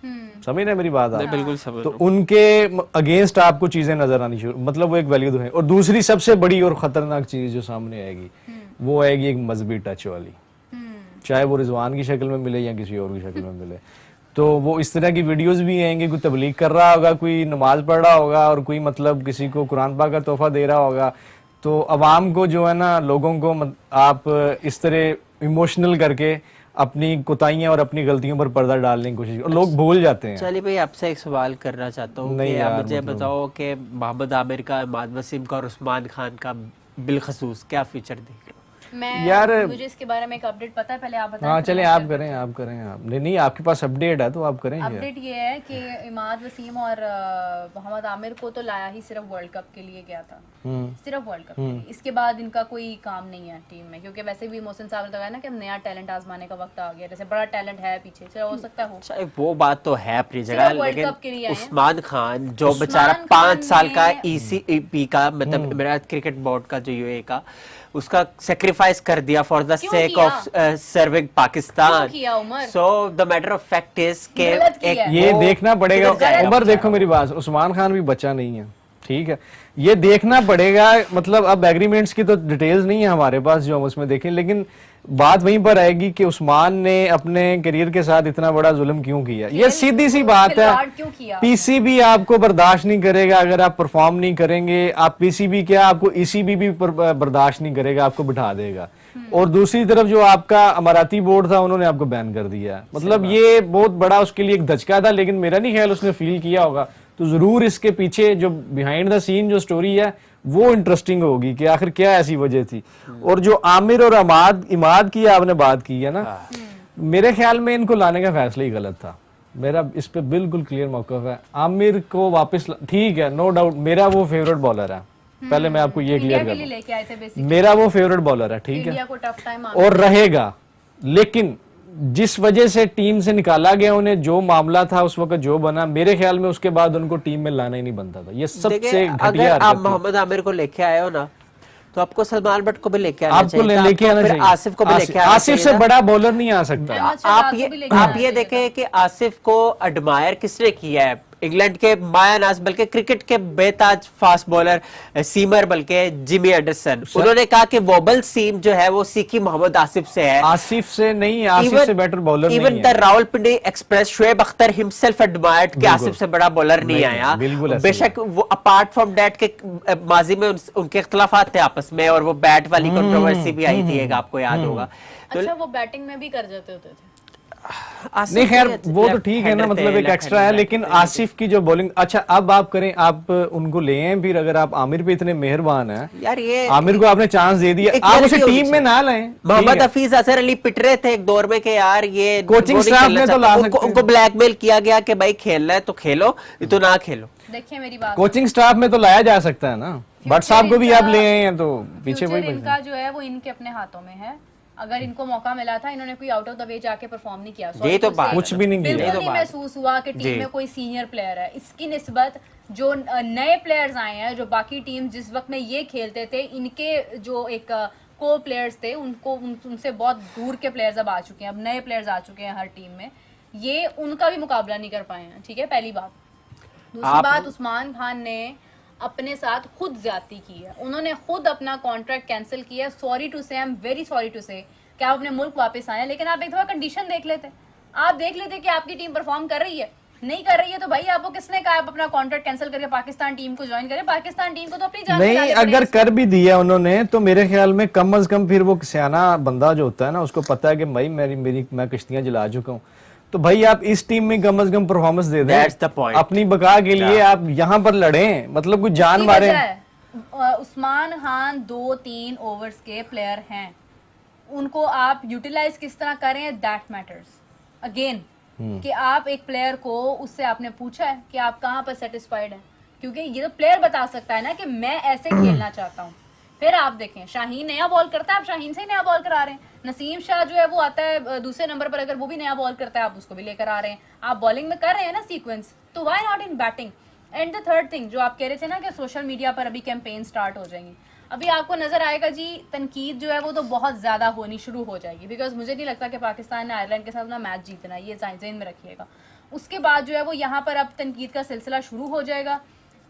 समझ रहे मेरी बात आप? बिल्कुल समझ। तो उनके अगेंस्ट आपको चीजें नजर आनी शुरू, मतलब वो एक वैल्यू है। और दूसरी सबसे बड़ी और खतरनाक चीज जो सामने आएगी वो आएगी एक मजहबी टच वाली, चाहे वो रिजवान की शक्ल में मिले या किसी और की शक्ल में मिले। तो वो इस तरह की वीडियोस भी आएंगे, कोई तबलीग कर रहा होगा, कोई नमाज पढ़ रहा होगा और कोई मतलब किसी को कुरान पाक का तोहफा दे रहा होगा। तो अवाम को जो है ना, लोगों को आप इस तरह इमोशनल करके अपनी कोताहियां और अपनी गलतियों पर पर्दा डालने की कोशिश, और लोग भूल जाते हैं। चलिए भाई, आपसे एक सवाल करना चाहता हूँ कि आप मुझे बताओ कि मोहम्मद आमिर का, इमाद वसीम का और उस्मान खान का बिलखसूस क्या फीचर देख रहे हो? मुझे इसके बारे में एक अपडेट पता है, पहले आप बताएं। हाँ चलें, आप करें आप नहीं आपके पास अपडेट है तो आप करें। अपडेट ये है कि इमाद वसीम और मोहम्मद आमिर को तो लाया ही सिर्फ वर्ल्ड कप के लिए गया था, सिर्फ वर्ल्ड कप के लिए। इसके बाद इनका कोई काम नहीं है टीम में, क्योंकि वैसे भी मोहसिन साहब ने कहा ना कि हम नया टैलेंट आजमाने का वक्त आ गया, जैसे बड़ा टैलेंट है पीछे, चलो हो सकता है वो बात तो है अपनी जगह, लेकिन उस्मान खान जो बेचारा 5 साल का ECP का, मतलब मेरा क्रिकेट बोर्ड का जो यूए का, उसका सेक्रीफाइस कर दिया for the sake of serving Pakistan. So the matter of fact is के ये देखना पड़ेगा। उमर देखो मेरी बात, उस्मान खान भी बच्चा नहीं है, ठीक है, ये देखना पड़ेगा। मतलब अब एग्रीमेंट्स की तो डिटेल्स नहीं है हमारे पास जो हम उसमें देखें, लेकिन बात वहीं पर आएगी कि उस्मान ने अपने करियर के साथ इतना बड़ा जुल्म क्यों किया। ये सीधी सी बात है, PCB आपको बर्दाश्त नहीं करेगा अगर आप परफॉर्म नहीं करेंगे। आप PCB क्या, आपको ECB भी बर्दाश्त नहीं करेगा, आपको बिठा देगा। और दूसरी तरफ जो आपका अमाराती बोर्ड था, उन्होंने आपको बैन कर दिया। मतलब ये बहुत बड़ा उसके लिए एक धचका था, लेकिन मेरा नहीं ख्याल उसने फील किया होगा। तो जरूर इसके पीछे जो बिहाइंड द सीन जो स्टोरी है वो इंटरेस्टिंग होगी कि आखिर क्या ऐसी वजह थी। और जो आमिर और इमाद की आपने बात की है ना, मेरे ख्याल में इनको लाने का फैसला ही गलत था। मेरा इस पे बिल्कुल क्लियर मौक़िफ़ है। आमिर को वापस ठीक है, नो डाउट मेरा वो फेवरेट बॉलर है, पहले मैं आपको ये क्लियर कर दूं, मेरा वो फेवरेट बॉलर है, ठीक है, और रहेगा। लेकिन जिस वजह से टीम से निकाला गया, उन्हें जो मामला था उस वक्त जो बना, मेरे ख्याल में उसके बाद उनको टीम में लाना ही नहीं बनता था। ये सबसे घटिया। आप मोहम्मद आमिर को लेके आए हो ना, तो आपको सलमान बट को भी लेके आना चाहिए, आपको लेके आना चाहिए, आसिफ को भी लेके आना चाहिए। आसिफ से बड़ा बॉलर नहीं आ सकता। आप ये देखें कि आसिफ को एडमायर किसने किया है, इंग्लैंड के मायानाज, बल्कि क्रिकेट के बेताज फास्ट बॉलर सीमर, बल्कि जिमी एंडरसन, उन्होंने कहा कि वोबल सीम जो है वो सीखी मोहम्मद आसिफ से है, आसिफ से नहीं, आसिफ से बेटर बॉलर नहीं है। Even the Rawalpindi express Shoaib Akhtar himself admired कि आसिफ से बड़ा बॉलर नहीं आया। बेशक वो अपार्ट फ्रॉम दैट के माजी में उनके इख्तलाफात थे आपस में, और वो बैट वाली कंट्रोवर्सी भी आई थी एक, आपको याद होगा। अच्छा, वो बैटिंग में भी कर जाते होते थे। नहीं खैर वो तो ठीक है ना, मतलब एक एक्स्ट्रा है, लेकिन आसिफ की जो बॉलिंग, अच्छा अब आप करें, आप उनको ले आए, फिर अगर आप आमिर पे इतने मेहरबान हैं यार, ये आमिर को आपने चांस दे दिया, आप उसे टीम में ना लाएं। मोहम्मद हफीज अजहर अली पिट रहे थे एक दौर में कि यार ये कोचिंग स्टाफ ने तो ला सकते, उनको ब्लैकमेल किया गया कि भाई खेलना है तो खेलो, तो ना खेलो। देखिए मेरी बात, कोचिंग स्टाफ में तो लाया जा सकता है ना, बट साहब को भी आप ले आए हैं तो पीछे वही इनका जो है वो इनके अपने हाथों में है। अगर इनको मौका मिला था, इन्होंने कोई आउट ऑफ द वे जाके परफॉर्म नहीं किया, ये तो बात कुछ भी नहीं किया, बिल्कुल नहीं महसूस हुआ कि टीम में कोई सीनियर प्लेयर है। इसकी निस्बत जो नए प्लेयर्स आए हैं, जो बाकी टीम जिस वक्त में ये खेलते थे, इनके जो एक को प्लेयर्स थे, उनको उनसे बहुत दूर के प्लेयर्स अब आ चुके हैं, अब नए प्लेयर्स आ चुके हैं हर टीम में, ये उनका भी मुकाबला नहीं कर पाए हैं, ठीक है, पहली बात। दूसरी बात, उस्मान खान ने अपने साथ खुद ज्यादती की है, उन्होंने खुद अपना कॉन्ट्रैक्ट कैंसिल किया। Sorry to say, I am very sorry to say कि आप अपने मुल्क वापस आए, लेकिन आप एक दफा कंडीशन देख लेते, आप देख लेते कि आपकी टीम परफॉर्म कर रही है, नहीं कर रही है, तो भाई आपको किसने कहा आप अपना कॉन्ट्रैक्ट कैंसिल करके पाकिस्तान टीम को ज्वाइन करें? पाकिस्तान टीम को तो अपनी जान नहीं, अगर कर भी दिया उन्होंने, तो मेरे ख्याल में कम अज कम फिर वो सियाना बंदा जो होता है ना, उसको पता है कि भाई मैं किश्तियां जला चुका हूँ, तो भाई आप इस टीम में कम अज कम परफॉर्मेंस दे दें, अपनी बका के लिए आप यहाँ पर लड़ें, मतलब कुछ जान मारे। उस्मान खान 2-3 ओवर्स के प्लेयर हैं, उनको आप यूटिलाइज किस तरह करें, दैट मैटर्स अगेन। कि आप एक प्लेयर को, उससे आपने पूछा है कि आप कहाँ पर सेटिस्फाइड हैं, क्योंकि ये तो प्लेयर बता सकता है ना कि मैं ऐसे खेलना चाहता हूँ। फिर आप देखें, शाहीन नया बॉल करता है, आप शाहीन से ही नया बॉल करा रहे हैं। नसीम शाह जो है वो आता है दूसरे नंबर पर, अगर वो भी नया बॉल करता है, आप उसको भी लेकर आ रहे हैं। आप बॉलिंग में कर रहे हैं ना सीक्वेंस, तो why not in batting? And the third thing जो आप कह रहे थे ना कि सोशल मीडिया पर अभी कैंपेन स्टार्ट हो जाएंगी, अभी आपको नजर आएगा जी, तनकीद जो है वो तो बहुत ज्यादा होनी शुरू हो जाएगी, बिकॉज मुझे नहीं लगता कि पाकिस्तान ने आयरलैंड के साथ अपना मैच जीतना है, ये ज़हन में रखिएगा। उसके बाद जो है वो यहाँ पर अब तनकीद का सिलसिला शुरू हो जाएगा।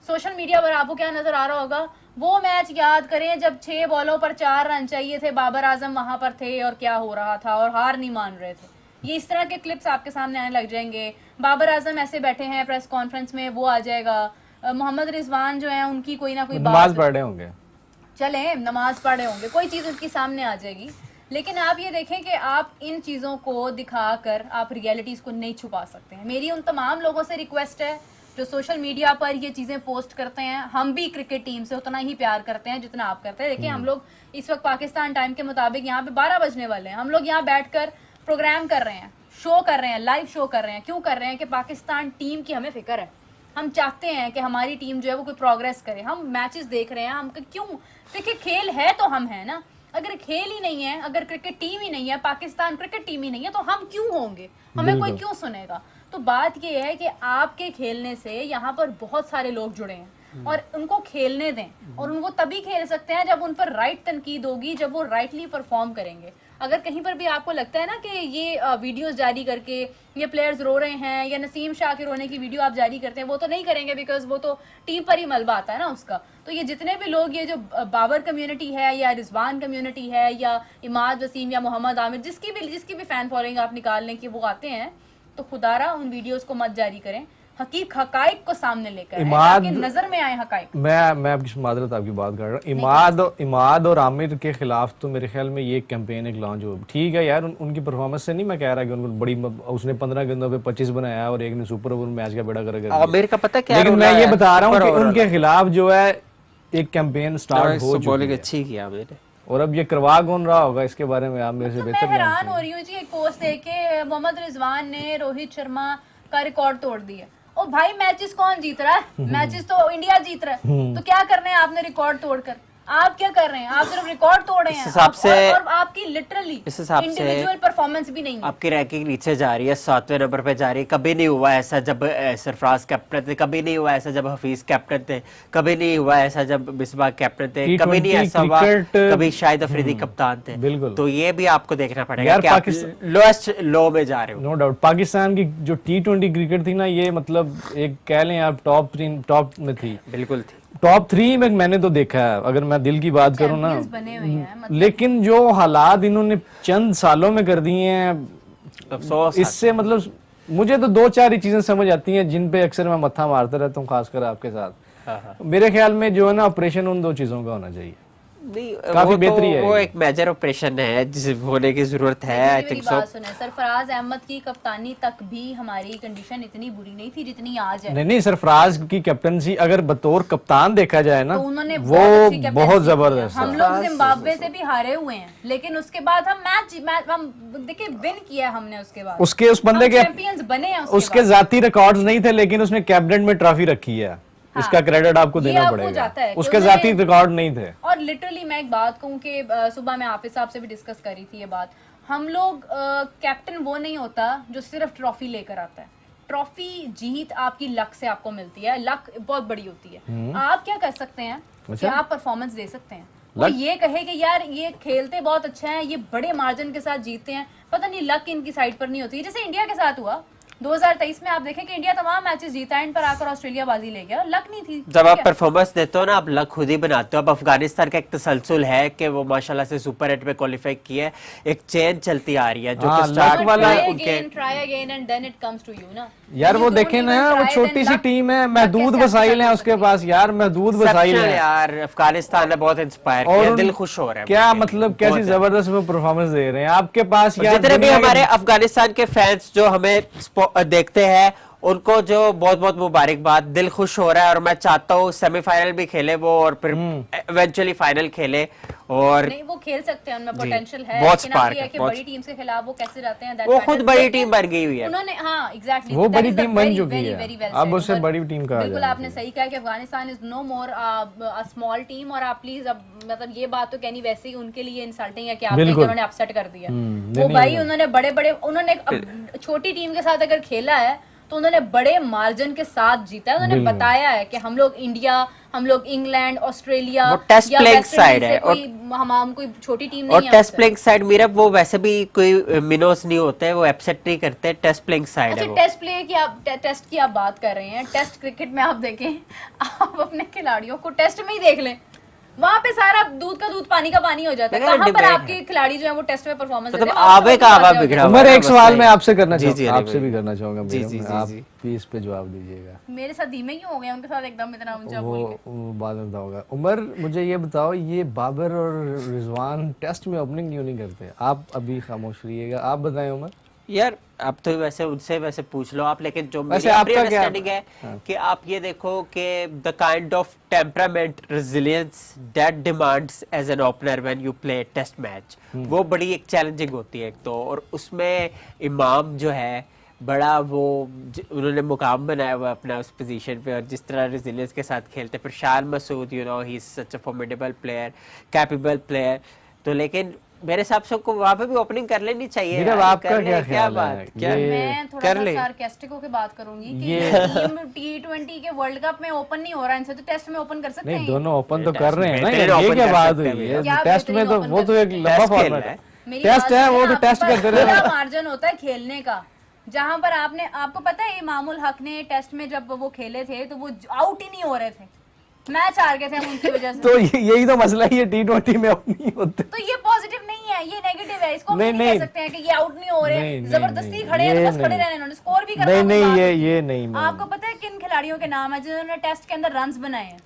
सोशल मीडिया पर आपको क्या नजर आ रहा होगा, वो मैच याद करें जब 6 बॉलों पर 4 रन चाहिए थे, बाबर आजम वहां पर थे और क्या हो रहा था, और हार नहीं मान रहे थे। ये इस तरह के क्लिप्स आपके सामने आने लग जाएंगे। बाबर आजम ऐसे बैठे हैं प्रेस कॉन्फ्रेंस में, वो आ जाएगा। मोहम्मद रिजवान जो है उनकी कोई ना कोई नमाज पढ़ रहे होंगे, चले नमाज पढ़े होंगे, कोई चीज़ उनकी सामने आ जाएगी। लेकिन आप ये देखें कि आप इन चीज़ों को दिखाकर आप रियलिटीज़ को नहीं छुपा सकते हैं। मेरी उन तमाम लोगों से रिक्वेस्ट है जो सोशल मीडिया पर ये चीज़ें पोस्ट करते हैं, हम भी क्रिकेट टीम से उतना ही प्यार करते हैं जितना आप करते हैं। देखिए, हम लोग इस वक्त पाकिस्तान टाइम के मुताबिक यहाँ पे 12 बजने वाले हैं, हम लोग यहाँ बैठकर प्रोग्राम कर रहे हैं, शो कर रहे हैं, लाइव शो कर रहे हैं। क्यों कर रहे हैं? कि पाकिस्तान टीम की हमें फिक्र है, हम चाहते हैं कि हमारी टीम जो है वो कोई प्रोग्रेस करे। हम मैचेस देख रहे हैं, हम क्यों, देखिए खेल है तो हम है ना, अगर खेल ही नहीं है, अगर क्रिकेट टीम ही नहीं है, पाकिस्तान क्रिकेट टीम ही नहीं है, तो हम क्यों होंगे, हमें कोई क्यों सुनेगा? तो बात ये है कि आपके खेलने से यहाँ पर बहुत सारे लोग जुड़े हैं और उनको खेलने दें, और उनको तभी खेल सकते हैं जब उन पर राइट तनकीद होगी, जब वो राइटली परफॉर्म करेंगे। अगर कहीं पर भी आपको लगता है ना कि ये वीडियोस जारी करके ये प्लेयर्स रो रहे हैं या नसीम शाह के रोने की वीडियो आप जारी करते हैं, वो तो नहीं करेंगे, बिकॉज वो तो टीम पर ही मलबा आता है ना उसका। तो ये जितने भी लोग, ये जो बाबर कम्युनिटी है या रिजवान कम्युनिटी है या इमाद वसीम या मोहम्मद आमिर, जिसकी भी फ़ैन फॉलोइंग आप निकाल लें कि वो आते हैं, तो खुदारा उन वीडियोज़ को मत जारी करें, हकाइक को सामने लेकर ताकि नजर में आए हकाइक। मैं आपकी मादरत आपकी बात कर रहा हूँ। इमाद और आमिर के खिलाफ तो मेरे ख्याल में ये कैंपेन एक लॉन्च हो, ठीक है यार, उनकी परफॉर्मेंस से नहीं मैं कह रहा कि उनको बड़ी, उसने 15 गेंदों पे 25 बनाया और एक ने सुपर ओवर मैच का बेड़ा कर आमिर का पता क्या, लेकिन मैं ये बता रहा हूँ कि उनके खिलाफ जो है एक कैंपेन स्टार्ट हो चुकी है। अच्छी किया मेरे, और अब ये करवा कौन रहा होगा, इसके बारे में आप मेरे से तो बेहतर मैं हैरान जानते हो हैं। रही हूँ जी, एक पोस्ट देख के मोहम्मद रिजवान ने रोहित शर्मा का रिकॉर्ड तोड़ दिया। ओ भाई, मैचेस कौन जीत रहा है? मैचेस तो इंडिया जीत रहा है, तो क्या कर रहे हैं आपने रिकॉर्ड तोड़कर? आप क्या कर रहे हैं? आप सिर्फ रिकॉर्ड तोड़ रहे हैं। इस हिसाब से- और आपकी लिटरली इस हिसाब से इंडिविजुअल परफॉर्मेंस भी नहीं है। आपकी रैंकिंग नीचे जा रही है, 7वें नंबर पे जा रही है। कभी नहीं हुआ ऐसा जब सरफराज कैप्टन थे, कभी नहीं हुआ ऐसा जब हफीज कैप्टन थे, कभी नहीं हुआ ऐसा जब मिसबाह कैप्टन थे, कभी नहीं ऐसा हुआ क्रिकेट- कभी शाहिद अफरीदी कप्तान थे। बिल्कुल। तो ये भी आपको देखना पड़ेगा यार कि आप पाकिस्तान- लोएस्ट लो में जा रहे हो। नो डाउट पाकिस्तान की जो T20 क्रिकेट थी ना, ये मतलब एक कह लें आप टॉप में थी, बिल्कुल थी। टॉप 3 में मैंने तो देखा है, अगर मैं दिल की बात करूं ना। Champions बने हुए हैं, मतलब लेकिन जो हालात इन्होंने चंद सालों में कर दिए हैं, अफसोस इससे मतलब मुझे तो 2-4 ही चीजें समझ आती हैं जिन पे अक्सर मैं मत्था मारता रहता हूँ, खासकर आपके साथ। हाँ। मेरे ख्याल में जो है ना, ऑपरेशन उन 2 चीजों का होना चाहिए। नहीं, काफी वो बेहतरी तो है वो ये। एक मेजर ऑपरेशन है जिस होने की जरूरत है। आई मेरी थिंक सो। बात सुने, सरफराज अहमद की कप्तानी तक भी हमारी कंडीशन इतनी बुरी नहीं थी जितनी आज है। नहीं सरफराज की कैप्टनसी अगर बतौर कप्तान देखा जाए ना, तो उन्होंने वो बहुत अच्छी बहुत कैप्टनसी जबरदस्त की है। हम है। लोग जिम्बाब्वे से भी हारे हुए हैं, लेकिन उसके बाद हम मैच हम देखिए विन किया हमने। उसके बाद उसके उस बंदे के चैंपियंस बने हैं। उसके जाती रिकॉर्ड्स नहीं थे, लेकिन उसने कैबिनेट में ट्रॉफी रखी है। इसका क्रेडिट आपको ये देना आपको पड़ेगा। जाता है कि उसके उन्होंने- जाती रिकॉर्ड नहीं थे। और लिटरली मैं एक बात कहूँ कि सुबह मैं हाफिज साहब से भी डिस्कस करी थी ये बात। हम लोग कैप्टन वो नहीं होता जो सिर्फ ट्रॉफी लेकर आता है। ट्रॉफी जीत आपकी लक से आपको मिलती है, लक बहुत बड़ी होती है। आप क्या कर सकते हैं कि आप परफॉर्मेंस दे सकते हैं। वो ये कहे कि यार ये खेलते बहुत अच्छा है, ये बड़े मार्जिन के साथ जीतते हैं, पता नहीं लक इनकी साइड पर नहीं होती है। जैसे इंडिया के साथ हुआ 2023 में, आप देखें कि इंडिया तमाम मैचेस जीता, एंड पर आकर ऑस्ट्रेलिया बाजी ले गया, लक नहीं थी। जब आप परफॉर्मेंस देते हो ना, आप लक खुद ही बनाते हो। अब अफगानिस्तान का एक तसलसल है कि वो माशाल्लाह से सुपर 8 में क्वालिफाई किया है, एक चेन चलती आ रही है जो हाँ, कि स्टार्ट luck वाला- उनके try again and then it comes to you ना यार वो देखे ना, वो छोटी सी टीम है, महदूद वसाइल है उसके पास यार, महदूद वसाइल Exceptional है। यार, अफगानिस्तान ने बहुत इंस्पायर और किया, उन- दिल खुश हो रहा है। क्या मुझे। मतलब कैसी बहुत है। जबरदस्त वो परफॉर्मेंस दे रहे हैं आपके पास यार। जितने भी दुनिया के- हमारे अफगानिस्तान के फैंस जो हमें देखते हैं, उनको जो बहुत बहुत मुबारकबाद, दिल खुश हो रहा है। और मैं चाहता हूँ सेमीफाइनल भी खेले वो, और फिर इवेंचुअली फाइनल खेले। और नहीं, वो खेल सकते हैं, उनमें पोटेंशियल है, बहुत लेकिन अब spark ये है है, कि बहुत- बड़ी टीम्स के खिलाफ वो कैसे रहते हैं, that वो matters। खुद बड़ी लेकिन टीम बन गई हुई है। उन्होंने, हाँ एग्जैक्टली, वो बड़ी टीम बन चुकी है। अब उसे बड़ी टीम कहा बिल्कुल जाना आपने सही कहा कि Afghanistan is no more a small team. और आप प्लीज, अब मतलब ये बात तो कहनी वैसे ही उनके लिए इंसल्टिंग है कि आपने बिल्कुल। उन्होंने अपसेट कर दिया। नहीं, वो नहीं, भाई नहीं। उन्होंने बड़े बड़े, उन्होंने छोटी टीम के साथ अगर खेला है तो उन्होंने बड़े मार्जिन के साथ जीता है। उन्होंने बिल्कुल। बताया है कि हम लोग इंडिया, हम लोग इंग्लैंड, ऑस्ट्रेलिया वो टेस्ट या प्लेइंग वेस्ट इंडीज साइड से है, कोई हम कोई छोटी टीम और नहीं है टेस्ट हमसे। प्लेइंग साइड मेरा वो वैसे भी कोई मिनोस नहीं होते हैं, वो अपसेट नहीं करते। टेस्ट प्लेइंग साइड है अच्छा, वो। टेस्ट प्ले की आप टेस्ट की आप बात कर रहे हैं। टेस्ट क्रिकेट में आप देखें, आप अपने खिलाड़ियों को टेस्ट में ही देख लें, वहां पे सारा दूध का दूध पानी का पानी हो जाता है। लेकिन कहाँ पर debate आपके खिलाड़ी जो है वो टेस्ट में परफॉर्मेंस मतलब देते हैं, आवे का आवा बिगड़ा हुआ उमर, है, एक बस सवाल नहीं। मैं आपसे करना जी, जी, चाहूंगा, अली आपसे भाई। भी करना चाहूंगा जी, मेरे जी, में। जी, आप जी। प्लीज पे जवाब दीजिएगा। मेरे साथ धीमे क्यों हो गए उनके साथ एकदम इतना ऊंचा बोल के? वो बाद में बताऊंगा। उमर, मुझे ये बताओ, ये बाबर और रिजवान टेस्ट में ओपनिंग क्यों नहीं करते? आप अभी खामोश रहिएगा, आप बताएं उमर। यार आप तो वैसे उनसे वैसे पूछ लो आप, लेकिन जो वैसे मेरी आपका क्या- अंडरस्टैंडिंग है कि आप ये देखो कि the kind of temperament, resilience that demands as an opener when you play test match, वो बड़ी एक चैलेंजिंग होती है एक तो। और उसमें इमाम जो है बड़ा वो उन्होंने मुकाम बनाया हुआ अपना उस पोजीशन पे, और जिस तरह रेजिलियंस के साथ खेलते। फिर Shan Masood, you know, he is such a formidable player, capable player. तो लेकिन मेरे हिसाब से वहां पे भी ओपनिंग कर लेनी चाहिए। नीरव, यार, आपका कर ले, क्या ख्याल बात है? क्या ये- मैं थोड़ा कर सा ले। सार्केस्टिक होकर बात करूंगी कि ये- टीम T20 के वर्ल्ड कप में ओपन नहीं हो रहा है इनसे, तो टेस्ट में ओपन कर सकते नहीं, हैं। दोनों ओपन तो टेस्ट कर रहे हैं ना, बेहतरीन ये open क्या कर बात सकते हुई हैं है? क्या टेस्ट में बेहतरीन तो open वो तो कर एक सकते हैं? लंबा टेस्ट खेल फॉर्मेट रहा है। है। मेरी टेस्ट बात है, सुनिए, वो तो आपके टेस्ट पास करते रहे। बड़ा मार्जिन होता है खेलने का। जहां पर आपको पता है इमामुल हक ने टेस्ट में जब वो खेले थे तो वो आउट ही नहीं हो रहे थे, मैच हार गए थे हम उनकी वजह से। तो यही तो मसला है, ये T20 में अब नहीं होते। तो ये पॉजिटिव नहीं है, ये नेगेटिव है। इसको हम नहीं, नहीं नहीं। कह सकते हैं कि ये आउट नहीं हो रहे, नहीं, नहीं, जबरदस्ती नहीं, खड़े हैं तो ये बस खड़े नहीं। रहने, इन्होंने स्कोर भी करना नहीं, कोई नहीं, बात ये नहीं मैं- आपको पता है किन खिलाड़ियों के नाम है जिन्होंने टेस्ट के अंदर रन्स बनाए हैं?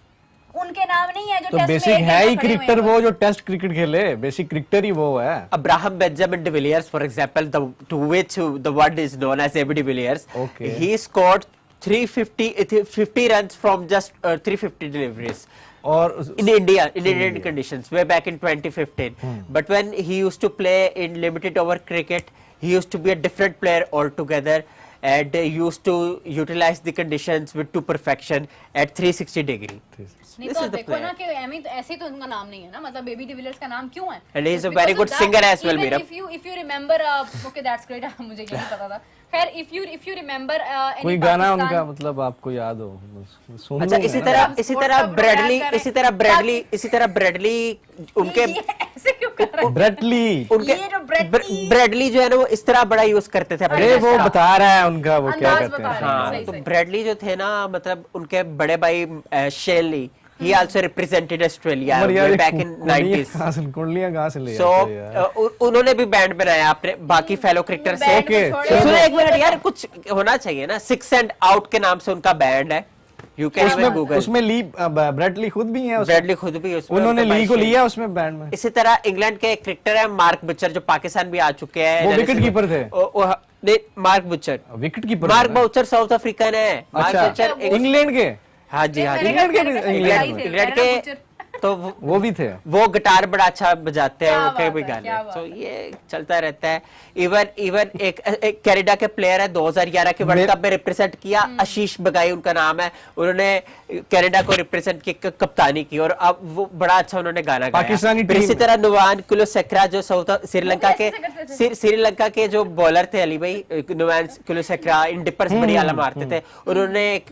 उनके नाम नहीं है जो तो टेस्ट में बेसिक एक है घंटा ही खड़े हुए क्रिकेटर हैं। वो जो टेस्ट क्रिकेट खेले, बेसिक क्रिकेटर ही वो है। Abraham Benjamin de Villiers, for example, to which the word is known as AB de Villiers, Okay. he scored 50 runs from just 350 deliveries. और in India, in Indian conditions, way back in 2015. But when he used to play in limited over cricket, he used to be a different player altogether, and used to utilize the conditions with to perfection at 360 degree. नहीं This तो is the देखो player. ना कि Amy तो ऐसे ही तो उनका नाम नहीं है ना, मतलब बेबी डिविलियर्स का नाम क्यों है? And he is a Because very of good that, singer as well, even Meera. if you remember, okay, that's great. मुझे ये नहीं पता था. खैर, if you remember any कोई गाना Pakistan- उनका मतलब आपको याद हो, सुन अच्छा, लूंगा इसी ना। तरह Sports का program करें। इसी तरह ब्रैडली उनके ये ऐसे क्यों कर रहे हैं? ब्रेटली, उनके ये जो ब्रैडली- ब्रैडली जो है ना वो इस तरह बड़ा यूज करते थे अरे वो बता रहा है उनका वो क्या अंदाज कहते बता हैं। रहे हैं। हाँ, सही, तो सही। ब्रैडली जो थे ना, मतलब उनके बड़े भाई शेनली, he also represented Australia और यार way ये back in 90s. कुंडलियां कहाँ से ले So आते हो यार? उन्होंने भी बैंड बनाया अपने बाकी फेलो क्रिकेटर से। बैंड को Okay, छोड़े- सुनो एक मिनट यार, कुछ होना चाहिए ना। 6 एंड आउट के नाम से उनका बैंड है, यू कैन इवन गूगल। उसमें ली ब्रेटली खुद भी हैं उसमें। ब्रैडली खुद भी उसमें, उन्होंने उनका ली को भाई लिया उसमें बैंड में। इसी तरह इंग्लैंड के एक क्रिकेटर है मार्क बुचर, जो पाकिस्तान भी आ चुके हैं। वो विकेट कीपर थे। नहीं, mark butcher, wicket keeper mark butcher south African है। मार्क अच्छा, बुचर इंग्लैंड के हाँ जी, हाँ जी, इंग्लैंड के भी- इंग्लैंड के तो वो भी थे। वो गिटार बड़ा अच्छा बजाते हैं, क्या उनके बात भी है, गाने। क्या बात तो है। ये चलता रहता है। इवन एक कनाडा के प्लेयर है, 2011 के वर्ल्ड कप में रिप्रेजेंट किया, आशीष बगाई उनका नाम है। उन्होंने कनाडा को रिप्रेजेंट की, कप्तानी की, और अब वो बड़ा अच्छा उन्होंने गाना गाया। पाकिस्तानी फिर इसी टीम- तरह नुवान कुलसेक्रा जो श्रीलंका के कैसे करते थे? श्रीलंका के जो बॉलर थे अली भाई, नुवान कुलसेक्रा इन डिपर्स बड़ी आला मारते थे। उन्होंने एक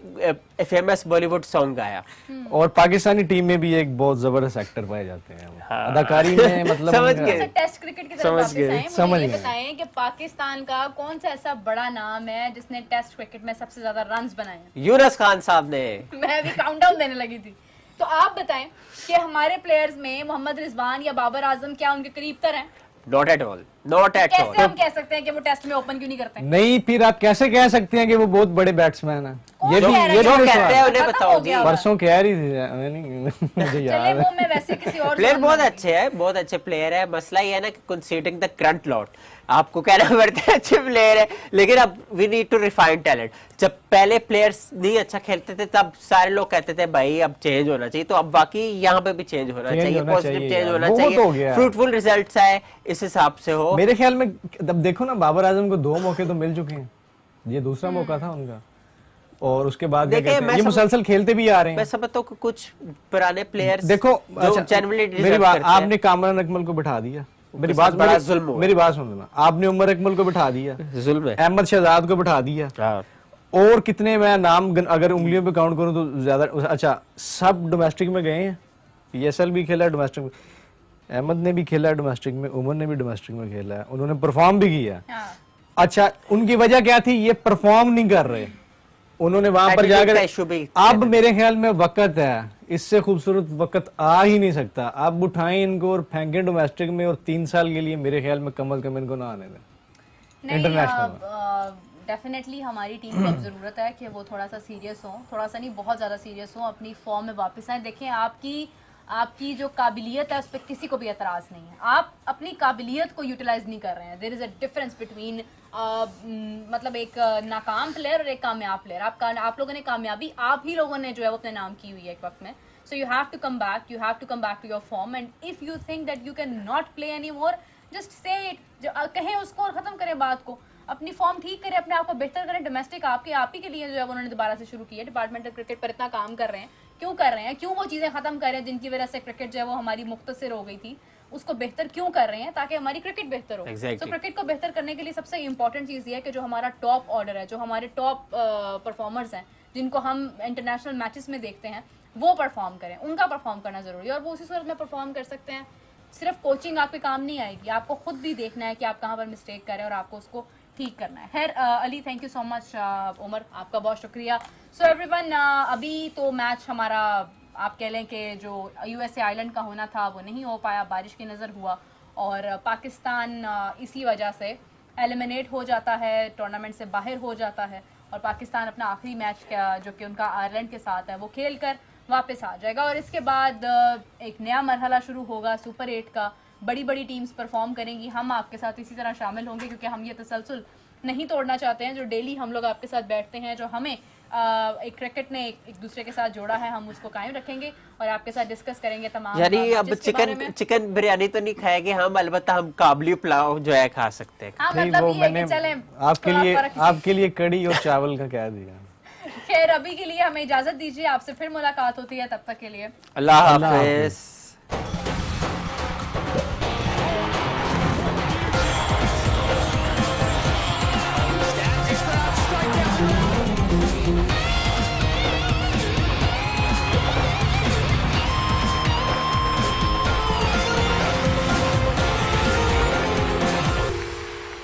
फेमस बॉलीवुड सॉन्ग गाया। और पाकिस्तानी टीम में भी एक बहुत जबरदस्त एक्टर पाए जाते हैं। अदाकारी में मतलब समझ उनका- गए। अच्छा, टेस्ट क्रिकेट की तरफ समझ वापस गए, आएं, मुझे समझ ये गए। बताएं कि पाकिस्तान का कौन सा ऐसा बड़ा नाम है जिसने टेस्ट क्रिकेट में सबसे ज्यादा रन्स बनाए हैं? यूनस खान साहब ने। मैं अभी काउंटडाउन देने लगी थी। तो आप बताएं कि हमारे प्लेयर्स में मोहम्मद रिजवान या बाबर आजम क्या उनके करीब तर हैं? Not at all, not at कैसे ऑल। हम कह सकते हैं कि वो टेस्ट में ओपन क्यों नहीं करते? नहीं, फिर आप कैसे कह सकते हैं कि वो बहुत बड़े बैट्समैन हैं? कौन ये भी कह रहा है? ये जो भी कहते हैं सवाल। उन्हें खत्म बताओ हो जी। गया। परसों कह रही थी मुझे याद चले है। वो मैं वैसे किसी और प्लेयर जोन बहुत में- अच्छे हैं, बहुत अच्छे प्लेयर है। मसला ये है ना कि कंसीडरिंग द करंट लॉट, आपको कहना पड़ता है अच्छे प्लेयर है, लेकिन अब we need to refine talent. जब पहले प्लेयर्स नहीं अच्छा खेलते थे तब सारे लोग कहते थे भाई अब चेंज होना चाहिए, तो अब वाकई यहाँ पे भी चेंज होना चाहिए, होना पॉजिटिव चाहिए चेंज यार, होना बहुत हो गया। चाहिए, फ्रूटफुल रिजल्ट्स आए इस हिसाब से हो। मेरे ख्याल में अब देखो ना, बाबर आजम को 2 मौके तो मिल चुके हैं, ये दूसरा मौका था उनका। और उसके बाद क्या देखिए, कहते हैं, मैं ये समझ- मुसलसल खेलते भी आ रहे मैं हैं। समझता हूँ कि कुछ पुराने प्लेयर्स देखो जो अच्छा, genuinely मेरी deserve बात, करते हैं। आपने कामरान अकमल को बिठा दिया, मेरी साथ बात बड़ा जुल्म हुआ। मेरी बात सुन लेना। आपने उमर अकमल को बिठा दिया, जुल्म है। अहमद शहजाद को बिठा दिया, हाँ। और कितने मैं नाम अगर उंगलियों पे काउंट करूं तो ज्यादा। अच्छा, सब डोमेस्टिक में गए हैं, पीएसएल भी खेला है डोमेस्टिक में, अहमद ने भी खेला है डोमेस्टिक में, उमर ने भी डोमेस्टिक में खेला है, उन्होंने परफॉर्म भी किया है। हाँ। अच्छा, उनकी वजह क्या थी? ये परफॉर्म नहीं कर रहे, उन्होंने वहां पर Attitude का जाकर। issue भी अब मेरे ख्याल में वक्त है, इससे खूबसूरत वक्त आ ही नहीं सकता। अब उठाएं इनको और फेंकें डोमेस्टिक में, और 3 साल के लिए मेरे ख्याल में कम से कम इनको ना आने दें इंटरनेशनल। डेफिनेटली हमारी टीम को अब जरूरत है कि वो थोड़ा सा सीरियस हो, थोड़ा सा नहीं बहुत ज़्यादा सीरियस हो, अपनी फॉर्म में वापस आए। देखें, आपकी जो काबिलियत है उस पर किसी को भी एतराज़ नहीं है, आप अपनी काबिलियत को यूटिलाइज नहीं कर रहे हैं। There is a difference between मतलब एक नाकाम प्लेयर और एक कामयाब प्लेयर। आप लोगों ने कामयाबी आप ही लोगों ने जो है वो अपने नाम की हुई है एक वक्त में। So you have to come back to your form, and if you think that you can not play any more, just say it, कहें उसको और ख़त्म करें बात को, अपनी फॉर्म ठीक करें, अपने आप को बेहतर करें। डोमेस्टिक आप ही के लिए जो है उन्होंने दोबारा से शुरू की है। डिपार्टमेंटल क्रिकेट पर इतना काम कर रहे हैं, क्यों कर रहे हैं? क्यों वो चीज़ें ख़त्म कर रहे हैं जिनकी वजह से क्रिकेट जो है वो हमारी मुख्तसर हो गई थी, उसको बेहतर क्यों कर रहे हैं? ताकि हमारी क्रिकेट बेहतर हो। Exactly. तो क्रिकेट को बेहतर करने के लिए सबसे इंपॉर्टेंट चीज़ ये है कि जो हमारा टॉप ऑर्डर है, जो हमारे टॉप परफॉर्मर्स हैं, जिनको हम इंटरनेशनल मैचेस में देखते हैं, वो परफॉर्म करें। उनका परफॉर्म करना ज़रूरी है, और वो उसी सूरत में परफॉर्म कर सकते हैं। सिर्फ कोचिंग आपके काम नहीं आएगी, आपको खुद भी देखना है कि आप कहाँ पर मिस्टेक करें और आपको उसको ठीक करना है। खैर Ali, thank you so much. Umar, आपका बहुत शुक्रिया। सो एवरीवन, अभी तो मैच हमारा आप कह लें कि जो यूएसए आइलैंड का होना था वो नहीं हो पाया, बारिश की नज़र हुआ, और पाकिस्तान इसी वजह से एलिमिनेट हो जाता है, टूर्नामेंट से बाहर हो जाता है, और पाकिस्तान अपना आखिरी मैच का जो कि उनका आयरलैंड के साथ है वो खेल कर वापस आ जाएगा। और इसके बाद एक नया मरहला शुरू होगा सुपर 8 का। बड़ी बड़ी टीम्स परफॉर्म करेंगी, हम आपके साथ इसी तरह शामिल होंगे, क्योंकि हम ये तसलसल नहीं तोड़ना चाहते हैं। जो डेली हम लोग आपके साथ बैठते हैं, जो हमें एक क्रिकेट ने एक दूसरे के साथ जोड़ा है, हम उसको कायम रखेंगे और आपके साथ डिस्कस करेंगे तमाम यानी अब matches के बारे में। चिकन बिरयानी तो नहीं खाएंगे हम, अलबत्ता हम काबली पुलाव जो है खा सकते हैं। हाँ, नहीं, मतलब वो ये है मैंने कि चलें, आपके लिए कड़ी और चावल का कह दिया। खैर, अभी के लिए हमें इजाजत दीजिए, आपसे फिर मुलाकात होती है, तब तक के लिए अल्लाह हाफिज।